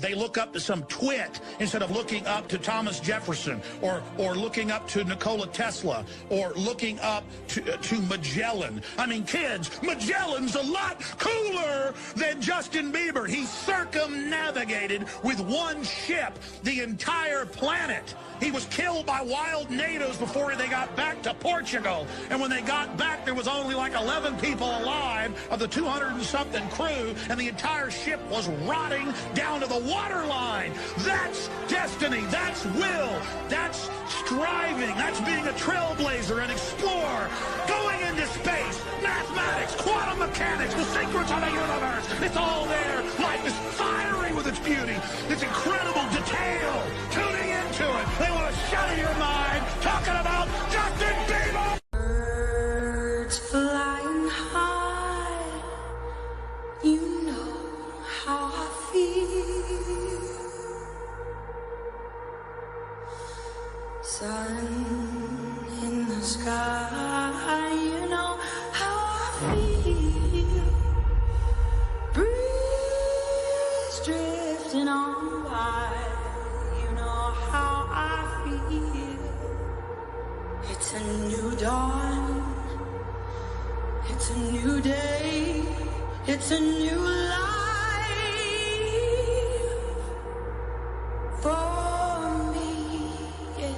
They look up to some twit instead of looking up to Thomas Jefferson or looking up to Nikola Tesla or looking up to Magellan. I mean, kids, Magellan's a lot cooler than Justin Bieber. He circumnavigated with one ship the entire planet. He was killed by wild natives before they got back to Portugal. And when they got back, there was only like 11 people alive of the 200 and something crew, and the entire ship was rotting down to the waterline. That's destiny. That's will. That's striving. That's being a trailblazer, an explorer, going into space, mathematics, quantum mechanics, the secrets of the universe. It's all there. Life is fiery with its beauty, its incredible detail. Tuning into it. They want to shatter your mind talking about Justin Bieber. Birds flying high, you know how I feel. Sun in the sky, you know how I feel. Breeze drifting on by, you know how I feel. It's a new dawn, it's a new day, it's a new life for me, yeah.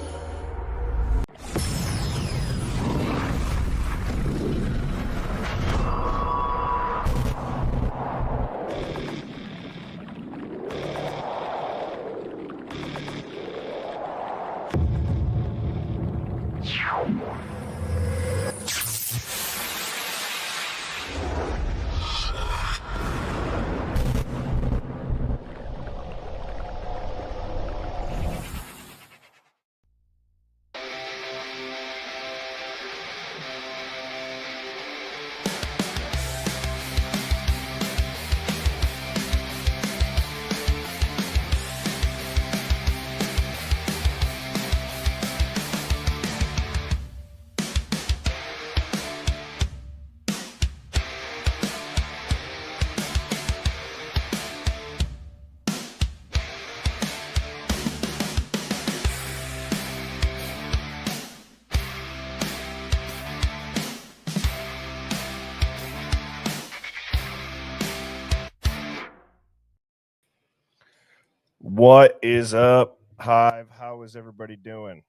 What is up, Hive? How is everybody doing?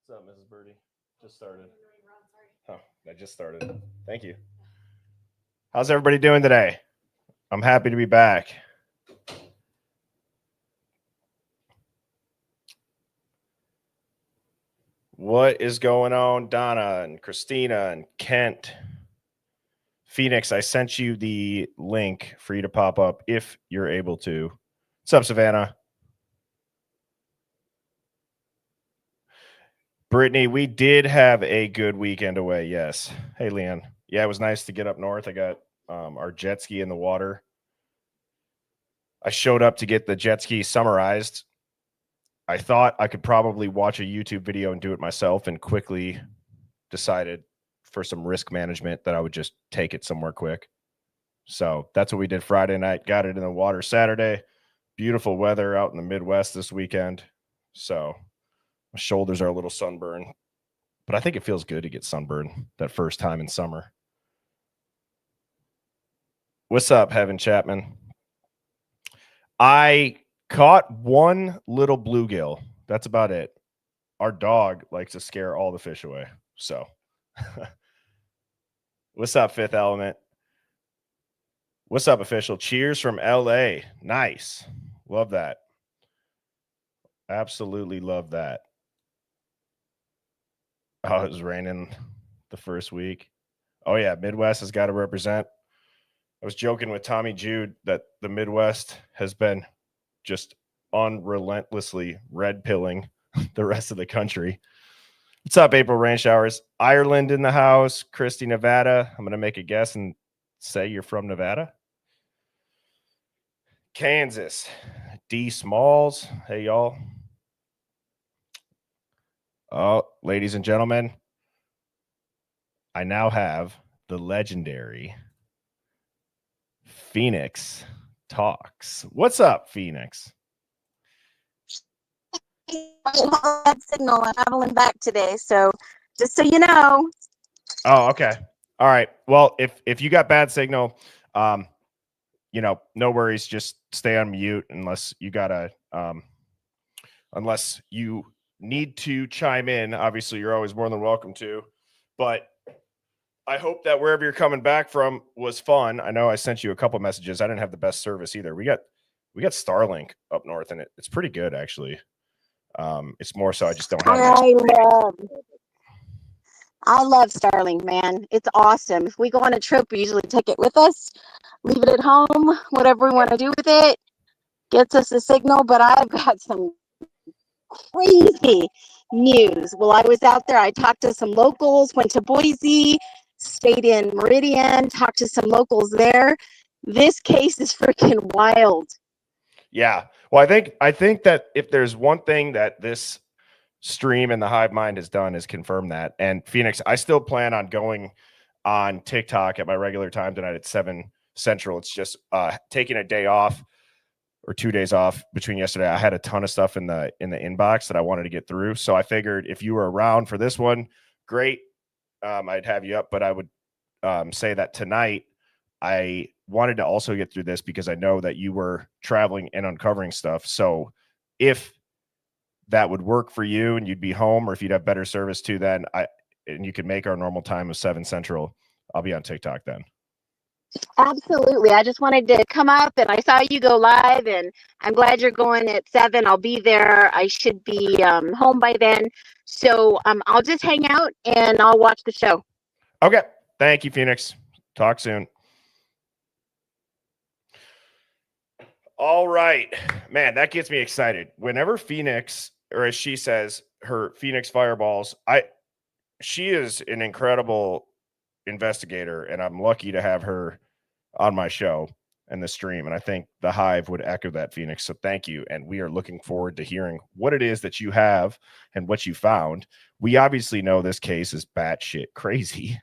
What's up, Mrs. Birdie? Just started. Oh, I just started. Thank you. How's everybody doing today? I'm happy to be back. What is going on, Donna and Christina and Kent? Phoenix, I sent you the link for you to pop up if you're able to. What's up, Savannah? Brittany, we did have a good weekend away, yes. Hey, Leanne. Yeah, it was nice to get up north. I got our jet ski in the water. I showed up to get the jet ski summarized. I thought I could probably watch a YouTube video and do it myself, and quickly decided for some risk management that I would just take it somewhere quick. So that's what we did Friday night. Got it in the water Saturday. Beautiful weather out in the Midwest this weekend. So my shoulders are a little sunburned, but I think it feels good to get sunburned that first time in summer. What's up, Heaven Chapman? I caught one little bluegill. That's about it. Our dog likes to scare all the fish away. So what's up, Fifth Element? What's up, official? Cheers from LA. Nice. Love that. Absolutely love that. Oh, it was raining the first week. Oh, yeah. Midwest has got to represent. I was joking with Tommy Jude that the Midwest has been just unrelentlessly red pilling the rest of the country. What's up, April Rain Showers? Ireland in the house. Christy, Nevada. I'm going to make a guess and say you're from Nevada. Kansas. D Smalls. Hey, y'all. Oh, ladies and gentlemen, I now have the legendary Phoenix talks. What's up, Phoenix? Bad signal. I'm traveling back today, so just so you know. Oh, okay. All right. Well, if you got bad signal, no worries. Just stay on mute unless you gotta unless you need to chime in. Obviously, you're always more than welcome to. But I hope that wherever you're coming back from was fun. I know I sent you a couple messages. I didn't have the best service either. We got Starlink up north, and it's pretty good actually. It's more so I just don't have. I love Starlink, man. It's awesome. If we go on a trip, we usually take it with us, leave it at home, whatever we want to do with it, gets us a signal. But I've got some crazy news. While I was out there, I talked to some locals, went to Boise, stayed in Meridian, talked to some locals there. This case is freaking wild. Yeah. Well, I think that if there's one thing that this stream and the Hive Mind has done is confirm that. And Phoenix, I still plan on going on TikTok at my regular time tonight at 7 Central. It's just taking a day off or 2 days off between yesterday. I had a ton of stuff in the inbox that I wanted to get through. So I figured if you were around for this one, great. I'd have you up, but I would say that tonight I wanted to also get through this because I know that you were traveling and uncovering stuff. So if that would work for you and you'd be home, or if you'd have better service too, then and you could make our normal time of 7 Central, I'll be on TikTok then. Absolutely. I just wanted to come up, and I saw you go live, and I'm glad you're going at 7. I'll be there. I should be home by then. So I'll just hang out and I'll watch the show. Okay. Thank you, Phoenix. Talk soon. All right, man, that gets me excited. Whenever Phoenix, or as she says, her Phoenix Fireballs, she is an incredible investigator, and I'm lucky to have her on my show and the stream. And I think the Hive would echo that, Phoenix. So thank you. And we are looking forward to hearing what it is that you have and what you found. We obviously know this case is batshit crazy.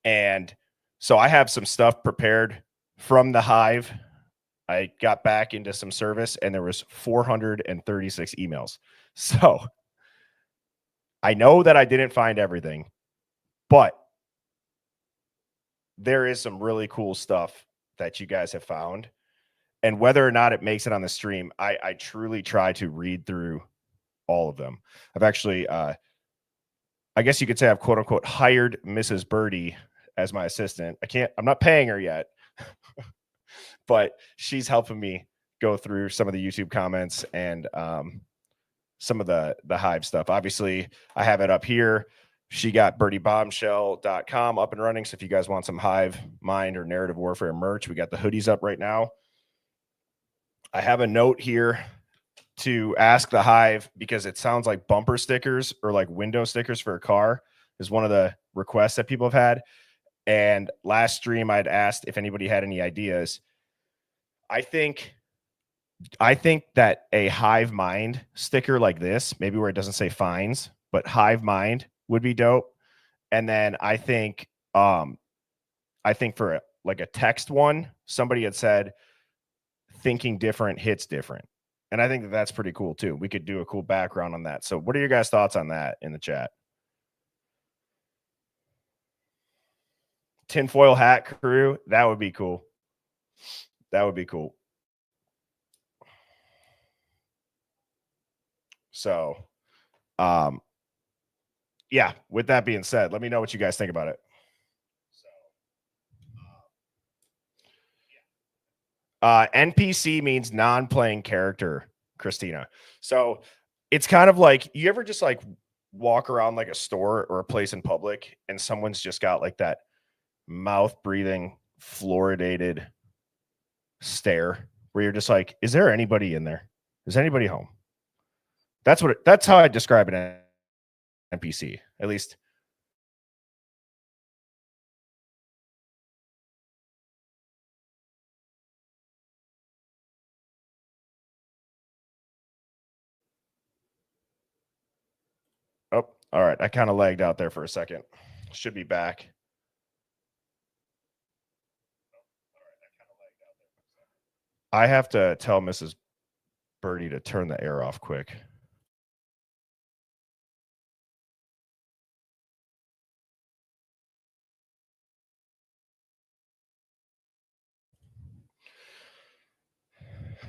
And so I have some stuff prepared from the Hive. I got back into some service and there was 436 emails. So I know that I didn't find everything, but there is some really cool stuff that you guys have found. And whether or not it makes it on the stream, I truly try to read through all of them. I've actually, I guess you could say I've quote unquote hired Mrs. Birdie as my assistant. I'm not paying her yet, but she's helping me go through some of the YouTube comments and some of the Hive stuff. Obviously, I have it up here. She got birdiebombshell.com up and running. So if you guys want some Hive Mind or Narrative Warfare merch, we got the hoodies up right now. I have a note here to ask the Hive, because it sounds like bumper stickers or like window stickers for a car is one of the requests that people have had. And last stream, I'd asked if anybody had any ideas. I think that a Hive Mind sticker like this, maybe where it doesn't say fines, but Hive Mind would be dope. And then I think for like a text one, somebody had said thinking different hits different. And I think that's pretty cool too. We could do a cool background on that. So what are your guys' thoughts on that in the chat? Tinfoil hat crew, that would be cool. That would be cool. So, yeah, with that being said, let me know what you guys think about it. NPC means non-playing character, Christina. So it's kind of like, you ever just like walk around like a store or a place in public and someone's just got like that mouth breathing, fluoridated stare where you're just like, is there anybody in there? Is anybody home? That's how I describe an NPC, at least. Oh, all right. I kind of lagged out there for a second. Should be back. I have to tell Mrs. Birdie to turn the air off quick.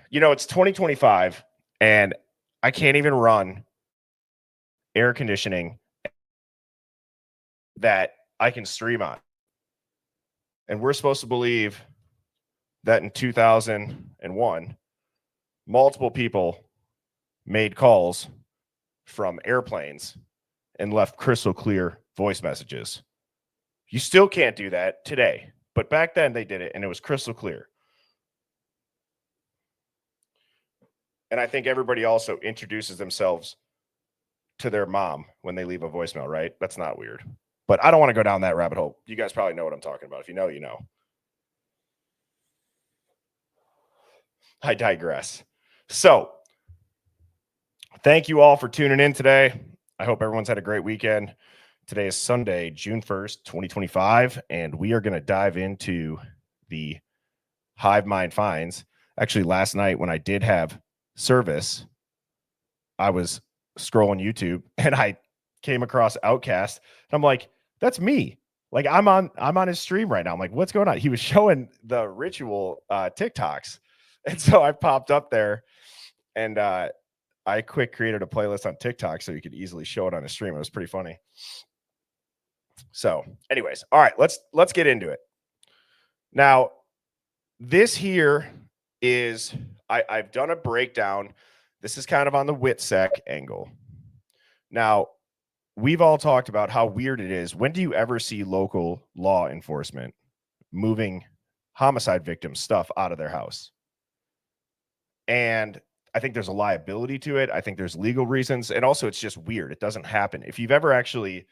You know, it's 2025 and I can't even run air conditioning that I can stream on. And we're supposed to believe that in 2001, multiple people made calls from airplanes and left crystal clear voice messages. You still can't do that today, but back then they did it and it was crystal clear. And I think everybody also introduces themselves to their mom when they leave a voicemail, right? That's not weird. But I don't want to go down that rabbit hole. You guys probably know what I'm talking about. If you know, you know. I digress. So, thank you all for tuning in today. I hope everyone's had a great weekend. Today is Sunday, June 1st, 2025, and we are going to dive into the Hive Mind finds. Actually, last night when I did have service, I was scrolling YouTube and I came across Outcast. And I'm like, that's me. Like I'm on his stream right now. I'm like, what's going on? He was showing the ritual TikToks. And so I popped up there and I quick created a playlist on TikTok so you could easily show it on a stream. It was pretty funny. So anyways, all right, let's get into it. Now, this here is, I've done a breakdown. This is kind of on the WITSEC angle. Now, we've all talked about how weird it is. When do you ever see local law enforcement moving homicide victims' stuff out of their house? And I think there's a liability to it. I think there's legal reasons. And also, it's just weird. It doesn't happen. If you've ever actually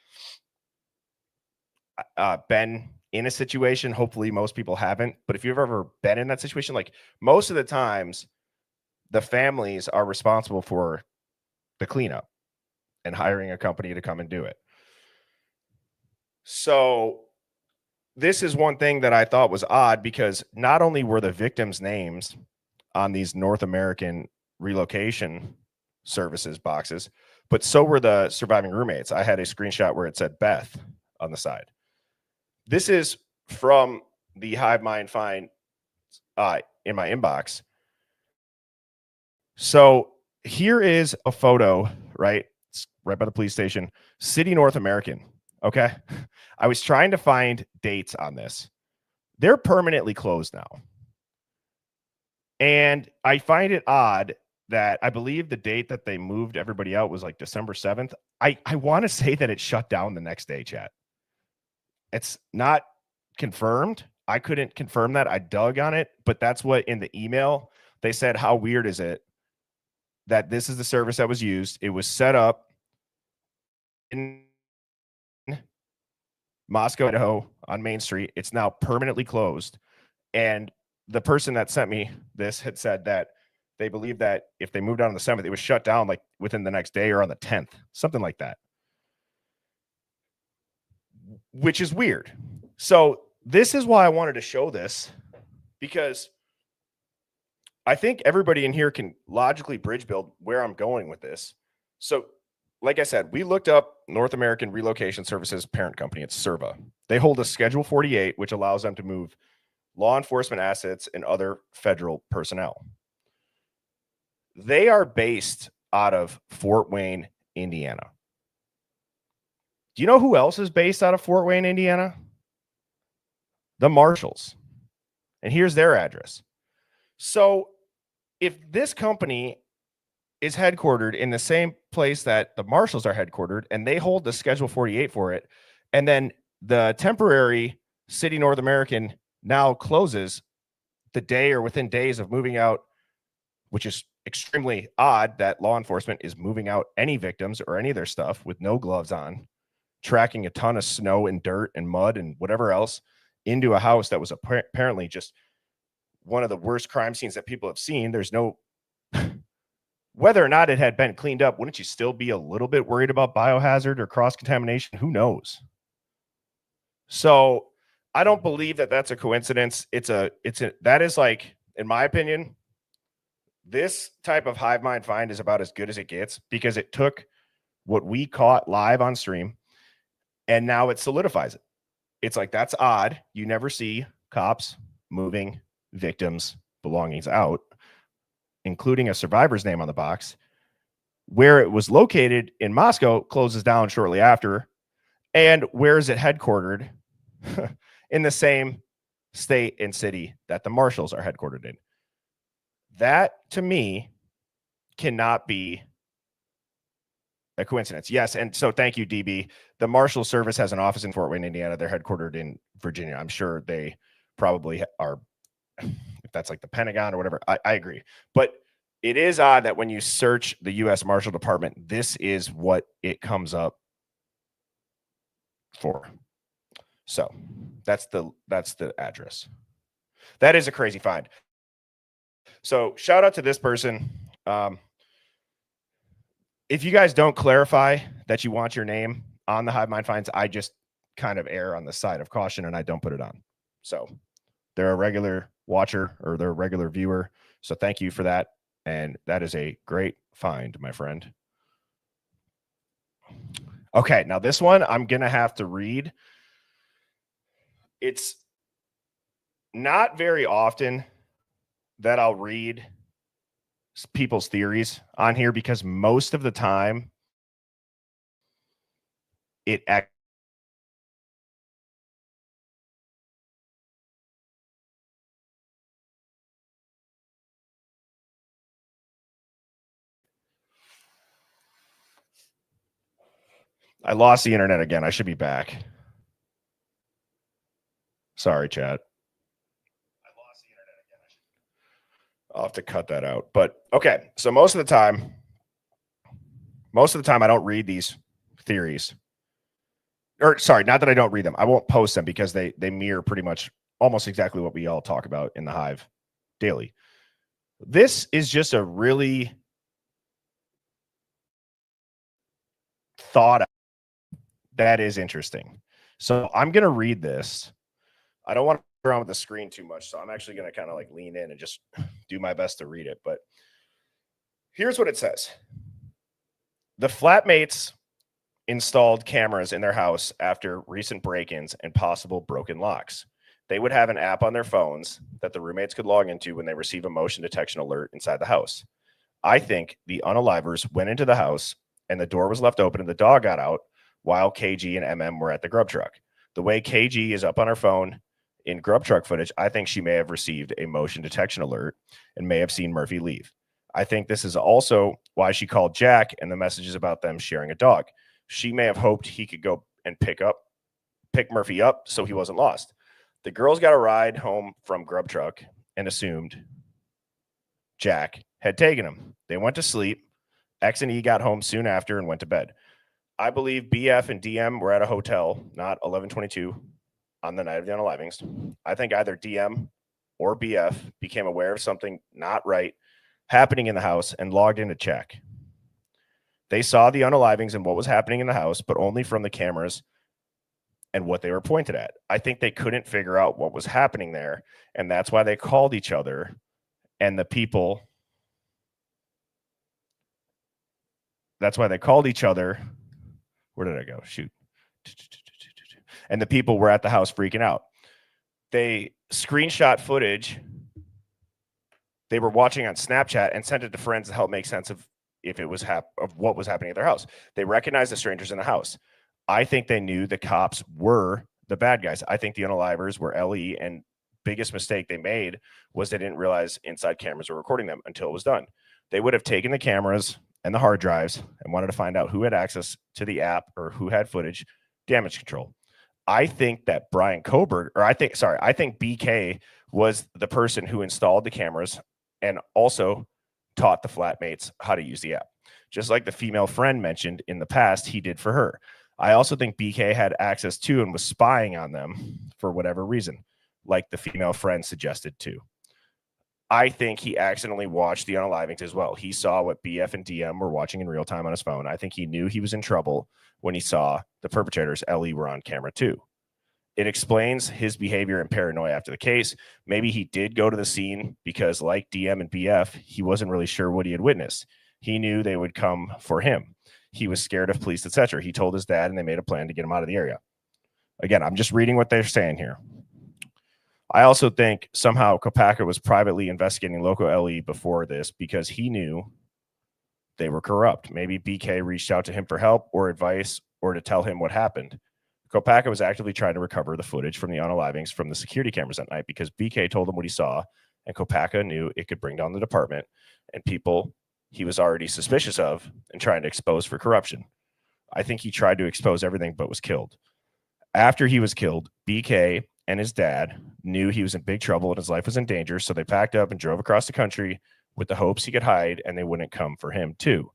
been in a situation, hopefully most people haven't, but if you've ever been in that situation, like most of the times, the families are responsible for the cleanup and hiring a company to come and do it. So this is one thing that I thought was odd because not only were the victims' names on these North American relocation services boxes, but so were the surviving roommates. I had a screenshot where it said Beth on the side. This is from the Hive Mind find in my inbox. So here is a photo, right? It's right by the police station, City North American. Okay. I was trying to find dates on this. They're permanently closed now. And I find it odd that I believe the date that they moved everybody out was like December 7th. I want to say that it shut down the next day, chat. It's not confirmed. I couldn't confirm that. I dug on it, but that's what in the email they said. How weird is it that this is the service that was used? It was set up in Moscow, Idaho on Main Street. It's now permanently closed. And the person that sent me this had said that they believe that if they moved out on the 7th, it was shut down like within the next day or on the 10th, something like that, which is weird. So this is why I wanted to show this, because I think everybody in here can logically bridge build where I'm going with this. So like I said, we looked up North American Relocation Services parent company. It's Serva. They hold a Schedule 48, which allows them to move law enforcement assets and other federal personnel. They are based out of Fort Wayne, Indiana. Do you know who else is based out of Fort Wayne, Indiana? The Marshals. And here's their address. So if this company is headquartered in the same place that the Marshals are headquartered, and they hold the Schedule 48 for it, and then the temporary City North American now closes the day or within days of moving out, which is extremely odd that law enforcement is moving out any victims or any of their stuff with no gloves on, tracking a ton of snow and dirt and mud and whatever else into a house that was apparently just one of the worst crime scenes that people have seen. There's no, whether or not it had been cleaned up, wouldn't you still be a little bit worried about biohazard or cross-contamination? Who knows? So I don't believe that that's a coincidence. That is like, in my opinion, This type of hive mind find is about as good as it gets because it took what we caught live on stream and now it solidifies it. It's like, that's odd. You never see cops moving victims' belongings out, including a survivor's name on the box. Where it was located in Moscow closes down shortly after. And where is it headquartered? In the same state and city that the marshals are headquartered in. That, to me, cannot be a coincidence. Yes, and so thank you, DB. The Marshal Service has an office in Fort Wayne, Indiana. They're headquartered in Virginia. I'm sure they probably are, if that's like the Pentagon or whatever. I agree. But it is odd that when you search the U.S. Marshal Department, this is what it comes up for. So that's the address. That is a crazy find. So shout out to this person. If you guys don't clarify that you want your name on the Hive Mind finds, I just kind of err on the side of caution and I don't put it on. So they're a regular watcher or they're a regular viewer. So thank you for that. And that is a great find, my friend. Okay, now this one I'm going to have to read. It's not very often that I'll read people's theories on here because most of the time it I lost the internet again. I should be back. Sorry, chat. I'll have to cut that out. But okay, so most of the time I don't read these theories. Or sorry, not that I don't read them. I won't post them because they mirror pretty much almost exactly what we all talk about in the Hive daily. This is just a really thought out that is interesting. So I'm going to read this. I don't want to go around with the screen too much, so I'm actually going to kind of like lean in and just do my best to read it. But here's what it says. The flatmates installed cameras in their house after recent break-ins and possible broken locks. They would have an app on their phones that the roommates could log into when they receive a motion detection alert inside the house. I think the unalivers went into the house and the door was left open and the dog got out while KG and MM were at the grub truck. The way KG is up on her phone in grub truck footage, I think she may have received a motion detection alert and may have seen Murphy leave. I think this is also why she called Jack and the messages about them sharing a dog. She may have hoped he could go and pick Murphy up so he wasn't lost. The girls got a ride home from grub truck and assumed Jack had taken him. They went to sleep. X and E got home soon after and went to bed. I believe BF and DM were at a hotel, not 1122, on the night of the unalivings. I think either DM or BF became aware of something not right happening in the house and logged in to check. They saw the unalivings and what was happening in the house, but only from the cameras and what they were pointed at. I think they couldn't figure out what was happening there, and that's why they called each other and the people. That's why they called each other. Where did I go? Shoot. And the people were at the house freaking out. They screenshot footage they were watching on Snapchat and sent it to friends to help make sense of if it was of what was happening at their house. They recognized the strangers in the house. I think they knew the cops were the bad guys. I think the unalivers were LE, and biggest mistake they made was they didn't realize inside cameras were recording them until it was done. They would have taken the cameras and the hard drives and wanted to find out who had access to the app or who had footage. Damage control. I think that Brian Koberg, I think BK was the person who installed the cameras and also taught the flatmates how to use the app. Just like the female friend mentioned in the past, he did for her. I also think BK had access to and was spying on them for whatever reason, like the female friend suggested too. I think he accidentally watched the unalivings as well. He saw what BF and DM were watching in real time on his phone. I think he knew he was in trouble when he saw the perpetrators, LE, were on camera too. It explains his behavior and paranoia after the case. Maybe he did go to the scene because, like DM and BF, he wasn't really sure what he had witnessed. He knew they would come for him. He was scared of police, etc. He told his dad, and they made a plan to get him out of the area. Again, I'm just reading what they're saying here. I also think somehow Kopacka was privately investigating local LE before this because he knew they were corrupt. Maybe BK reached out to him for help or advice or to tell him what happened. Kopacka was actively trying to recover the footage from the unalivings from the security cameras that night because BK told him what he saw, and Kopacka knew it could bring down the department and people he was already suspicious of and trying to expose for corruption. I think he tried to expose everything but was killed. After he was killed, BK and his dad knew he was in big trouble and his life was in danger, so they packed up and drove across the country with the hopes he could hide and they wouldn't come for him too.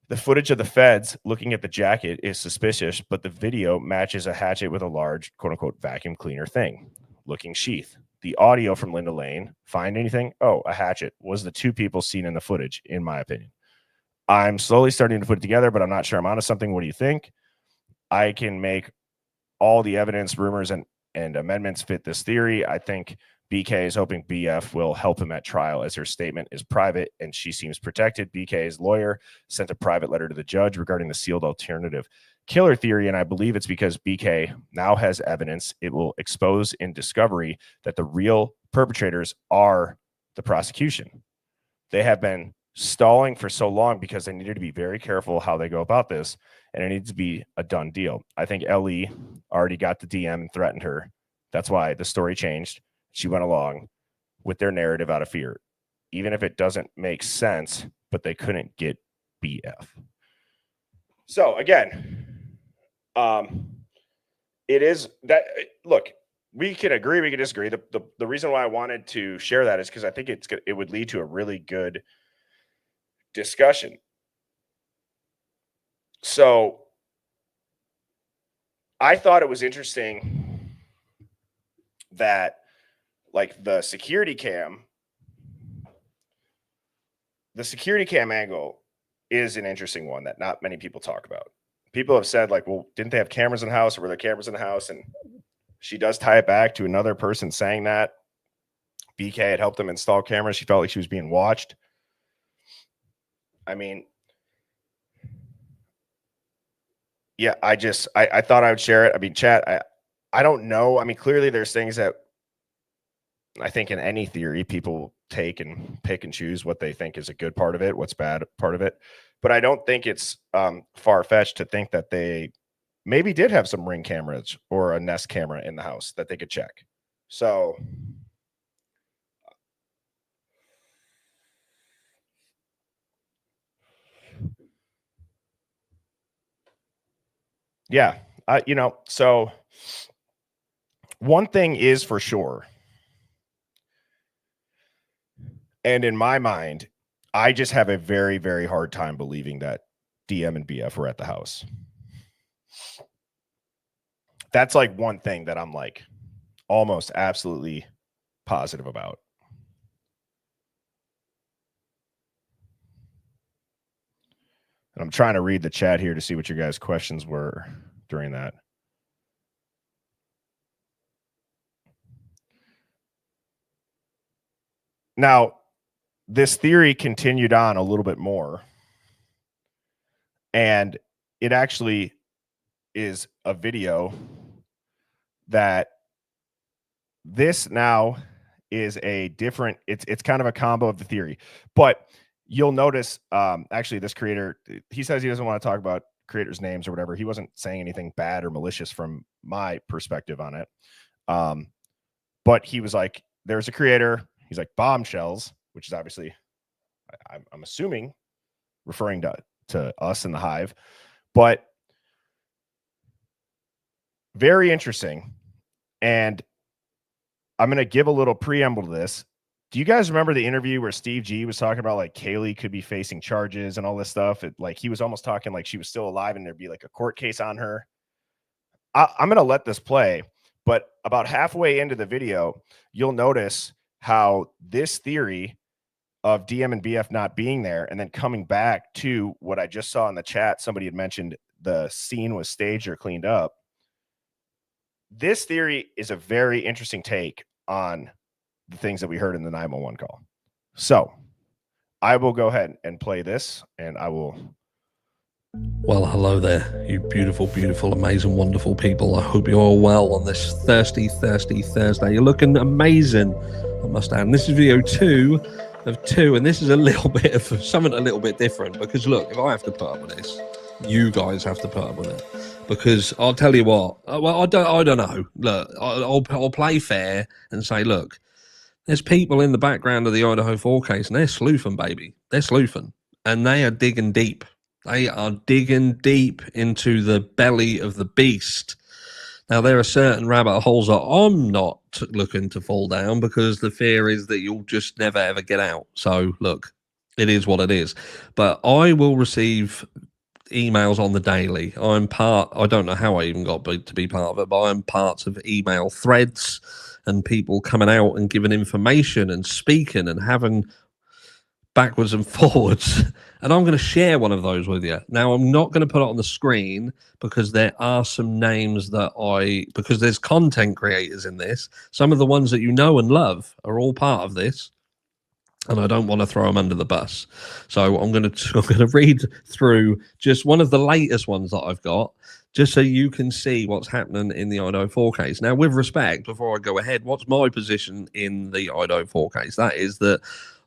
The footage of the feds looking at the jacket is suspicious, but the video matches a hatchet with a large, quote-unquote, vacuum cleaner thing, looking sheath. The audio from Linda Lane, find anything? Oh, a hatchet, was the two people seen in the footage, in my opinion. I'm slowly starting to put it together, but I'm not sure I'm onto something. What do you think? I can make all the evidence, rumors, and amendments fit this theory. I think BK is hoping BF will help him at trial as her statement is private and she seems protected. BK's lawyer sent a private letter to the judge regarding the sealed alternative killer theory, and I believe it's because BK now has evidence it will expose in discovery that the real perpetrators are the prosecution. They have been stalling for so long because they needed to be very careful how they go about this, and it needs to be a done deal. I think LE already got the DM and threatened her. That's why the story changed. She went along with their narrative out of fear, even if it doesn't make sense, but they couldn't get BF. So again, it is that, look, we can agree, we can disagree. The reason why I wanted to share that is because I think it would lead to a really good discussion. So I thought it was interesting that, like, the security cam angle is an interesting one that not many people talk about. People have said, like, well, didn't they have cameras in the house, or were there cameras in the house? And she does tie it back to another person saying that BK had helped them install cameras. She felt like she was being watched. I mean, yeah, I thought I would share it. I mean, chat, I don't know. I mean, clearly there's things that I think in any theory, people take and pick and choose what they think is a good part of it, what's bad part of it. But I don't think it's far-fetched to think that they maybe did have some Ring cameras or a Nest camera in the house that they could check. So yeah, so one thing is for sure, and in my mind, I just have a very, very hard time believing that DM and BF were at the house. That's like one thing that I'm like almost absolutely positive about. And I'm trying to read the chat here to see what your guys' questions were during that. Now, this theory continued on a little bit more, and it actually is a video that this now is a different, it's kind of a combo of the theory, but you'll notice actually this creator, he says he doesn't want to talk about creators' names or whatever. He wasn't saying anything bad or malicious from my perspective on it, but he was like, there's a creator, he's like, bombshells, which is obviously, I'm assuming, referring to us in the Hive, but very interesting. And I'm going to give a little preamble to this. Do you guys remember the interview where Steve G was talking about, like, Kaylee could be facing charges and all this stuff? Like, he was almost talking like she was still alive and there'd be like a court case on her. I'm going to let this play, but about halfway into the video, you'll notice how this theory of DM and BF not being there and then coming back to what I just saw in the chat, somebody had mentioned the scene was staged or cleaned up. this theory is a very interesting take on the things that we heard in the 911 call. So I will go ahead and play this, and I will. Well, hello there, you beautiful, beautiful, amazing, wonderful people. I hope you're all well on this thirsty Thursday. You're looking amazing, I must add. And this is video 2 of 2, and this is a little bit of something a little bit different, because look, if I have to put up with this, you guys have to put up with it. Because I'll tell you what, well, I don't know. Look, I'll play fair and say, look, there's people in the background of the Idaho 4 case, and they're sleuthing, baby. They're sleuthing, and they are digging deep. They are digging deep into the belly of the beast. Now, there are certain rabbit holes that I'm not looking to fall down, because the fear is that you'll just never, ever get out. So, look, it is what it is. But I will receive emails on the daily. I don't know how I even got to be part of it, but I'm part of email threads and people coming out and giving information and speaking and having backwards and forwards. And I'm going to share one of those with you. Now, I'm not going to put it on the screen, because there are some names that because there's content creators in this. Some of the ones that you know and love are all part of this, and I don't want to throw them under the bus. So I'm going to read through just one of the latest ones that I've got, just so you can see what's happening in the Idaho 4 case. Now, with respect, before I go ahead, what's my position in the Idaho 4 case? That is that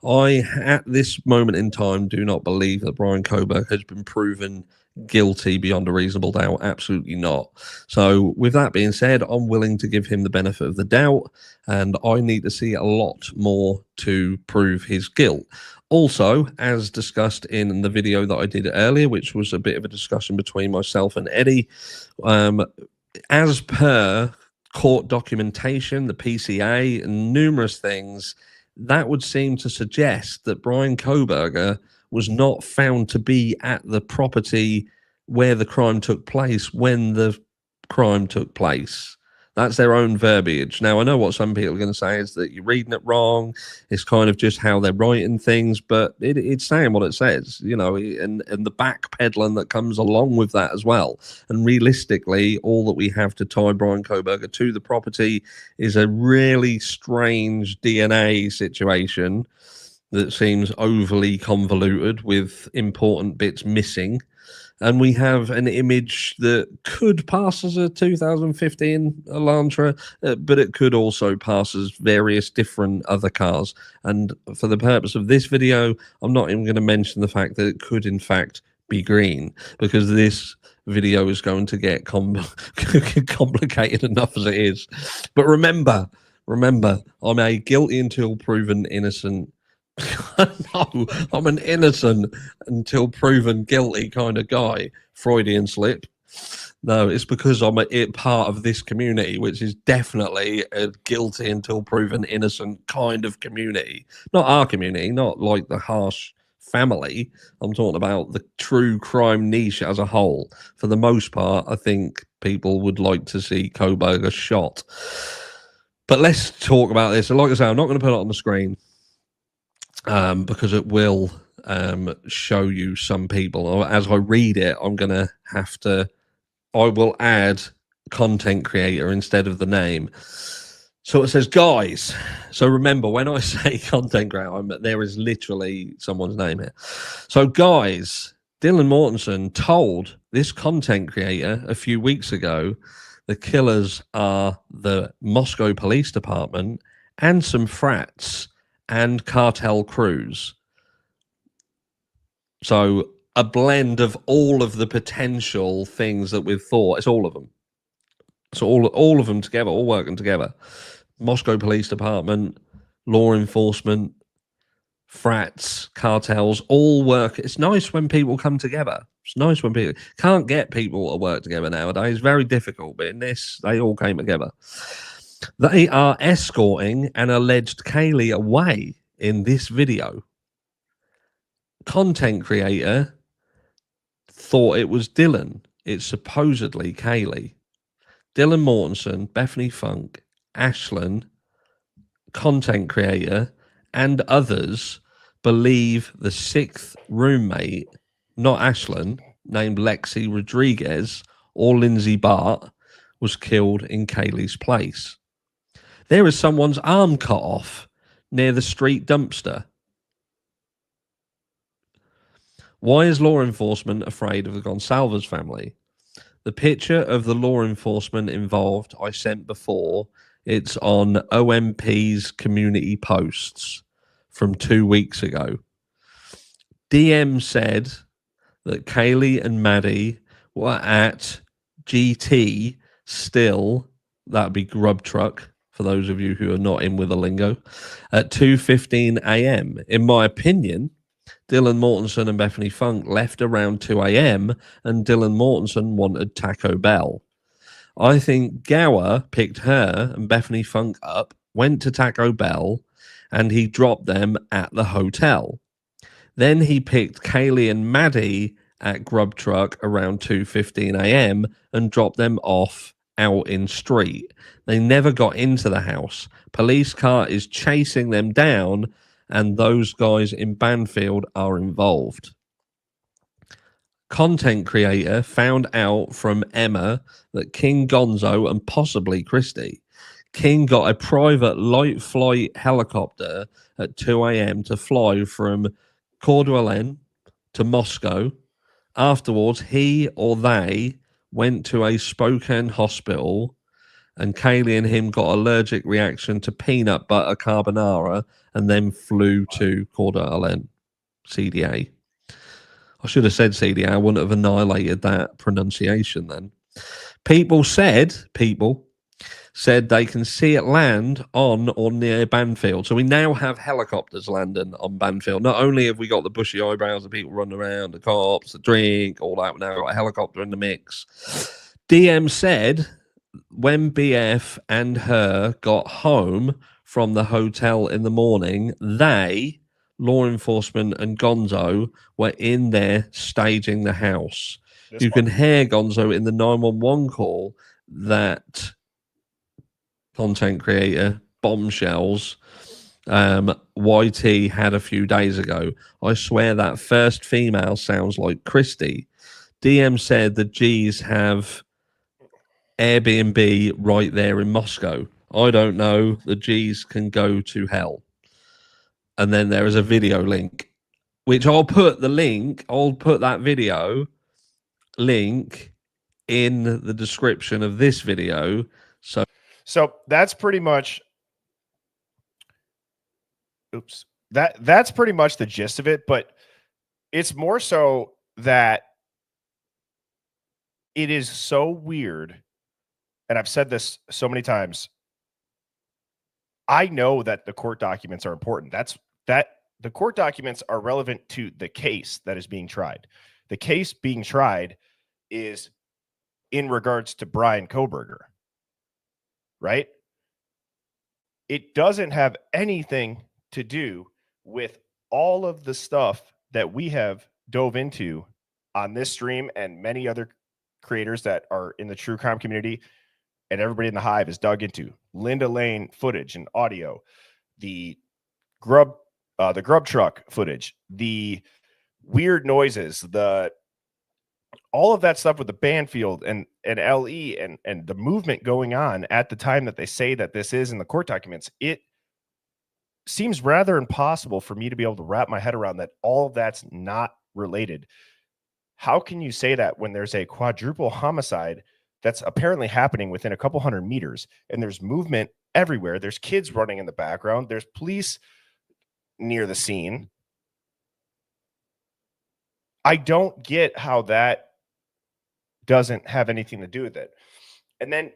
I, at this moment in time, do not believe that Brian Koberg has been proven guilty beyond a reasonable doubt. Absolutely not. So with that being said, I'm willing to give him the benefit of the doubt, and I need to see a lot more to prove his guilt. Also, as discussed in the video that I did earlier, which was a bit of a discussion between myself and Eddie, as per court documentation, the PCA, and numerous things, that would seem to suggest that Brian Koberger was not found to be at the property where the crime took place when the crime took place. That's their own verbiage. Now, I know what some people are going to say is that you're reading it wrong. It's kind of just how they're writing things, but it's saying what it says, you know, and the backpedaling that comes along with that as well. And realistically, all that we have to tie Brian Koberger to the property is a really strange DNA situation that seems overly convoluted with important bits missing. And we have an image that could pass as a 2015 Elantra, but it could also pass as various different other cars. And for the purpose of this video, I'm not even going to mention the fact that it could, in fact, be green, because this video is going to get complicated enough as it is. But remember, I'm a guilty until proven innocent. No, I'm an innocent until proven guilty kind of guy. Freudian slip. No, it's because I'm a part of this community, which is definitely a guilty until proven innocent kind of community. Not our community, not like the harsh family. I'm talking about the true crime niche as a whole. For the most part, I think people would like to see Koberger shot. But let's talk about this. And like I say, I'm not going to put it on the screen, because it will show you some people. As I read it, I will add content creator instead of the name. So it says, guys. So remember, when I say content creator, there is literally someone's name here. So guys, Dylan Mortensen told this content creator a few weeks ago the killers are the Moscow Police Department and some frats and cartel crews. So a blend of all of the potential things that we've thought. It's all of them. So all of them together, all working together. Moscow Police Department, law enforcement, frats, cartels, all work. It's nice when people come together. It's nice when people can't get people to work together nowadays. Very difficult, but in this, they all came together. They are escorting an alleged Kaylee away in this video. Content creator thought it was Dylan. It's supposedly Kaylee. Dylan Mortensen, Bethany Funk, Ashlyn, content creator, and others believe the sixth roommate, not Ashlyn, named Lexi Rodriguez or Lindsay Bart, was killed in Kaylee's place. There is someone's arm cut off near the street dumpster. Why is law enforcement afraid of the Gonsalves family? The picture of the law enforcement involved I sent before. It's on OMP's community posts from 2 weeks ago. DM said that Kaylee and Maddie were at GT still, that'd be grub truck for those of you who are not in with the lingo, at 2:15 a.m. In my opinion, Dylan Mortensen and Bethany Funk left around 2 a.m. and Dylan Mortensen wanted Taco Bell. I think Gower picked her and Bethany Funk up, went to Taco Bell, and he dropped them at the hotel. Then he picked Kaylee and Maddie at Grub Truck around 2:15 a.m. and dropped them off out in street. They never got into the house. Police car is chasing them down, and those guys in Banfield are involved. Content creator found out from Emma that King Gonzo and possibly Christy. King got a private light flight helicopter at 2 a.m. to fly from Coeur d'Alene to Moscow. Afterwards, he or they went to a Spokane hospital, and Kaylee and him got allergic reaction to peanut butter carbonara and then flew to Coeur d'Alene. CDA. I should have said CDA. I wouldn't have annihilated that pronunciation then. People said they can see it land on or near Banfield. So we now have helicopters landing on Banfield. Not only have we got the bushy eyebrows, the people running around, the cops, the drink, all that, now we've got a helicopter in the mix. DM said when BF and her got home from the hotel in the morning, they, law enforcement and Gonzo, were in there staging the house. You can hear Gonzo in the 911 call that content creator bombshells YT had a few days ago. I swear that first female sounds like Christy. DM said the G's have Airbnb right there in Moscow. I don't know. The G's can go to hell. And then there is a video link, which I'll put that video link in the description of this video. So that's pretty much that's pretty much the gist of it, but it's more so that it is so weird, and I've said this so many times. I know that the court documents are important. That the court documents are relevant to the case that is being tried. The case being tried is in regards to Brian Kohberger, right? It doesn't have anything to do with all of the stuff that we have dove into on this stream and many other creators that are in the true crime community, and everybody in the Hive is dug into. Linda Lane footage and audio, the grub truck footage, the weird noises, all of that stuff with the Banfield and LE and the movement going on at the time that they say that this is in the court documents. It seems rather impossible for me to be able to wrap my head around that all of that's not related. How can you say that when there's a quadruple homicide that's apparently happening within a couple hundred meters, and there's movement everywhere? There's kids running in the background. There's police near the scene. I don't get how that doesn't have anything to do with it. And then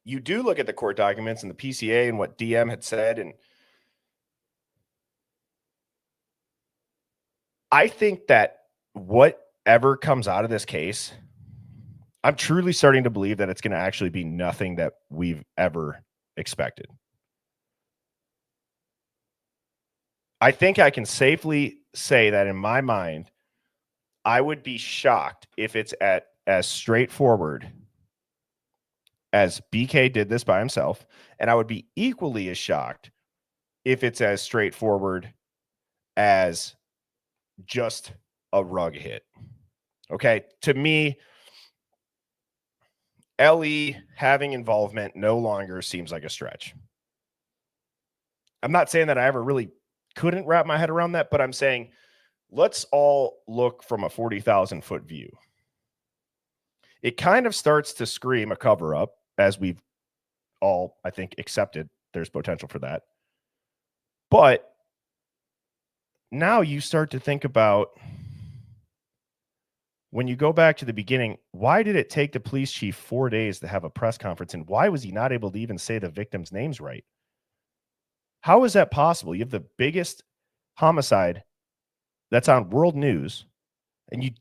you do look at the court documents and the PCA and what DM had said, and I think that whatever comes out of this case, I'm truly starting to believe that it's going to actually be nothing that we've ever expected. I think I can safely say that in my mind, I would be shocked if it's as straightforward as BK did this by himself. And I would be equally as shocked if it's as straightforward as just a rug hit. Okay. To me, Ellie having involvement no longer seems like a stretch. I'm not saying that I ever really couldn't wrap my head around that, but I'm saying let's all look from a 40,000 foot view. It kind of starts to scream a cover up, as we've all, I think, accepted there's potential for that. But now you start to think about, when you go back to the beginning, why did it take the police chief 4 days to have a press conference? And why was he not able to even say the victims' names right? How is that possible? You have the biggest homicide that's on world news, and you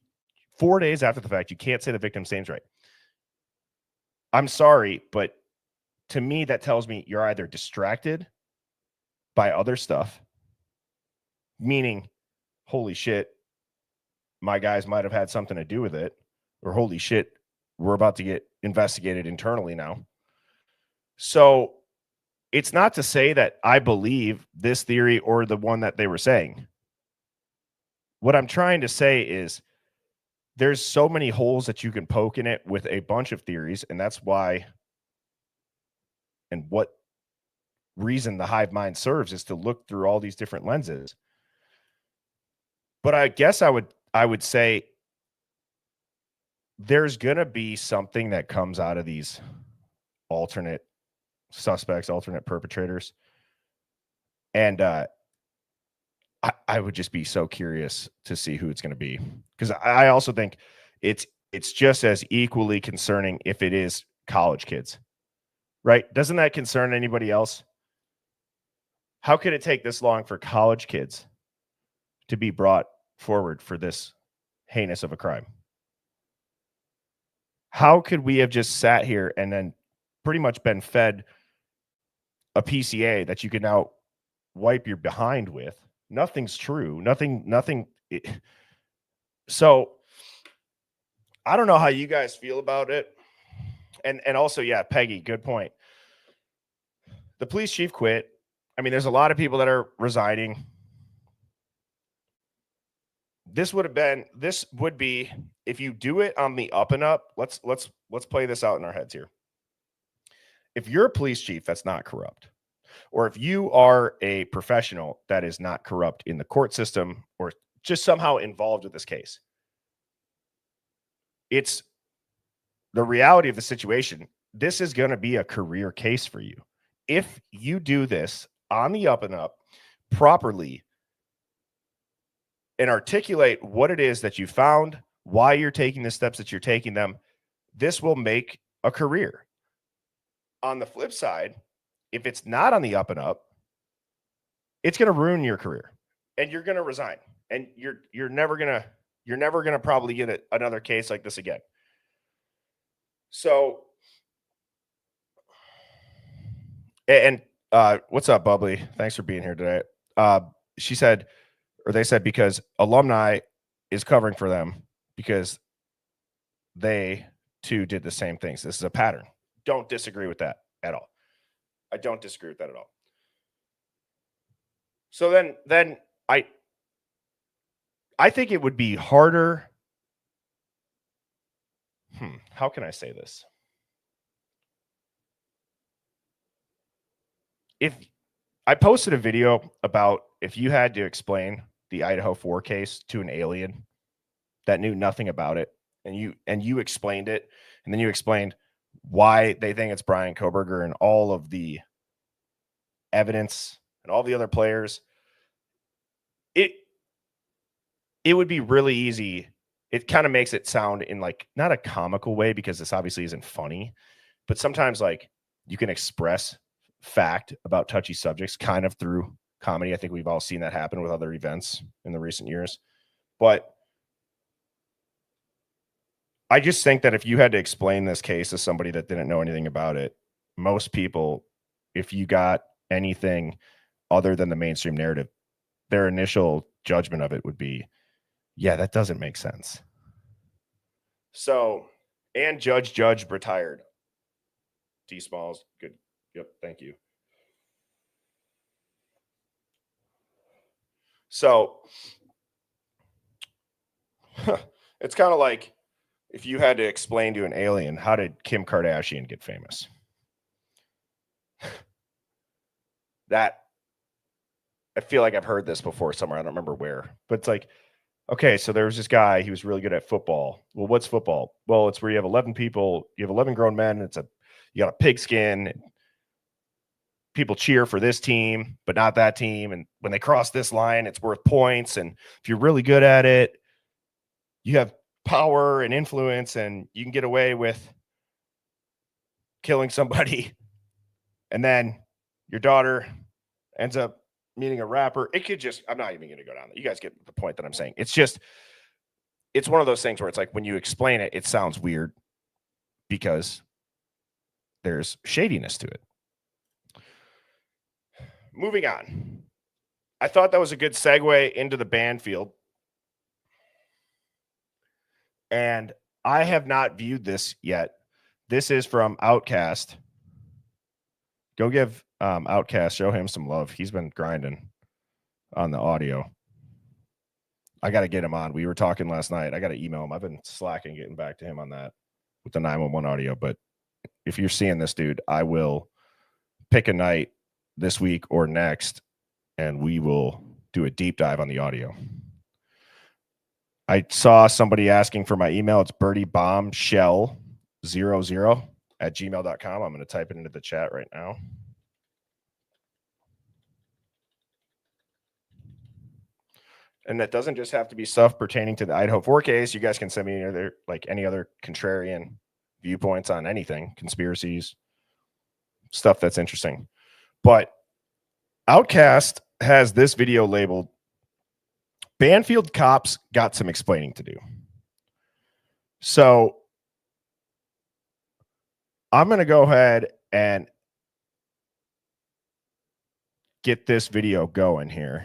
4 days after the fact, you can't say the victim's names right. I'm sorry, but to me, that tells me you're either distracted by other stuff, meaning, holy shit, my guys might have had something to do with it, or holy shit, we're about to get investigated internally now. So it's not to say that I believe this theory or the one that they were saying. What I'm trying to say is there's so many holes that you can poke in it with a bunch of theories, and that's why, and what reason the hive mind serves is to look through all these different lenses. But I guess I would say there's going to be something that comes out of these alternate suspects, alternate perpetrators. And I would just be so curious to see who it's going to be, because I also think it's just as equally concerning if it is college kids, right? Doesn't that concern anybody else? How could it take this long for college kids to be brought forward for this heinous of a crime? How could we have just sat here and then pretty much been fed a PCA that you can now wipe your behind with? Nothing's true. Nothing. So I don't know how you guys feel about it. And also, yeah, Peggy, good point. The police chief quit. I mean, there's a lot of people that are resigning. This would be, if you do it on the up and up, let's play this out in our heads here. If you're a police chief that's not corrupt, or if you are a professional that is not corrupt in the court system or just somehow involved with this case, it's the reality of the situation. This is going to be a career case for you. If you do this on the up and up properly and articulate what it is that you found, why you're taking the steps that you're taking them, this will make a career. On the flip side, if it's not on the up and up, it's going to ruin your career, and you're going to resign, and you're never going to probably get another case like this again. So, and what's up, Bubbly? Thanks for being here today. She said, or they said, because alumni is covering for them because they too did the same things. This is a pattern. Don't disagree with that at all. I don't disagree with that at all. So then I think it would be harder. How can I say this? If I posted a video about if you had to explain the Idaho 4 case to an alien that knew nothing about it, and you explained it, and then you explained why they think it's Brian Koberger and all of the evidence and all the other players, it would be really easy. It kind of makes it sound in like not a comical way, because this obviously isn't funny, but sometimes like you can express fact about touchy subjects kind of through comedy. I think we've all seen that happen with other events in the recent years. But I just think that if you had to explain this case to somebody that didn't know anything about it, most people, if you got anything other than the mainstream narrative, their initial judgment of it would be, yeah, that doesn't make sense. So, and Judge retired. D Smalls, good. Yep, thank you. So, it's kind of like, if you had to explain to an alien, how did Kim Kardashian get famous? That, I feel like I've heard this before somewhere. I don't remember where, but it's like, okay, so there was this guy, he was really good at football. Well, what's football? Well, it's where you have 11 people, you have 11 grown men. You got a pigskin. People cheer for this team, but not that team. And when they cross this line, it's worth points. And if you're really good at it, you have power and influence, and you can get away with killing somebody. And then your daughter ends up meeting a rapper. It could just, I'm not even going to go down there. You guys get the point that I'm saying. It's one of those things where it's like when you explain it, it sounds weird because there's shadiness to it. Moving on. I thought that was a good segue into the Banfield. And I have not viewed this yet. This is from Outcast. Go give Outcast, show him some love. He's been grinding on the audio. I got to get him on. We were talking last night. I got to email him. I've been slacking getting back to him on that with the 911 audio. But if you're seeing this, dude, I will pick a night this week or next, and we will do a deep dive on the audio. I saw somebody asking for my email. It's birdie.bombshell00@gmail.com. I'm going to type it into the chat right now. And that doesn't just have to be stuff pertaining to the Idaho 4Ks. You guys can send me any other contrarian viewpoints on anything, conspiracies, stuff that's interesting. But Outcast has this video labeled, Banfield cops got some explaining to do. So I'm going to go ahead and get this video going here.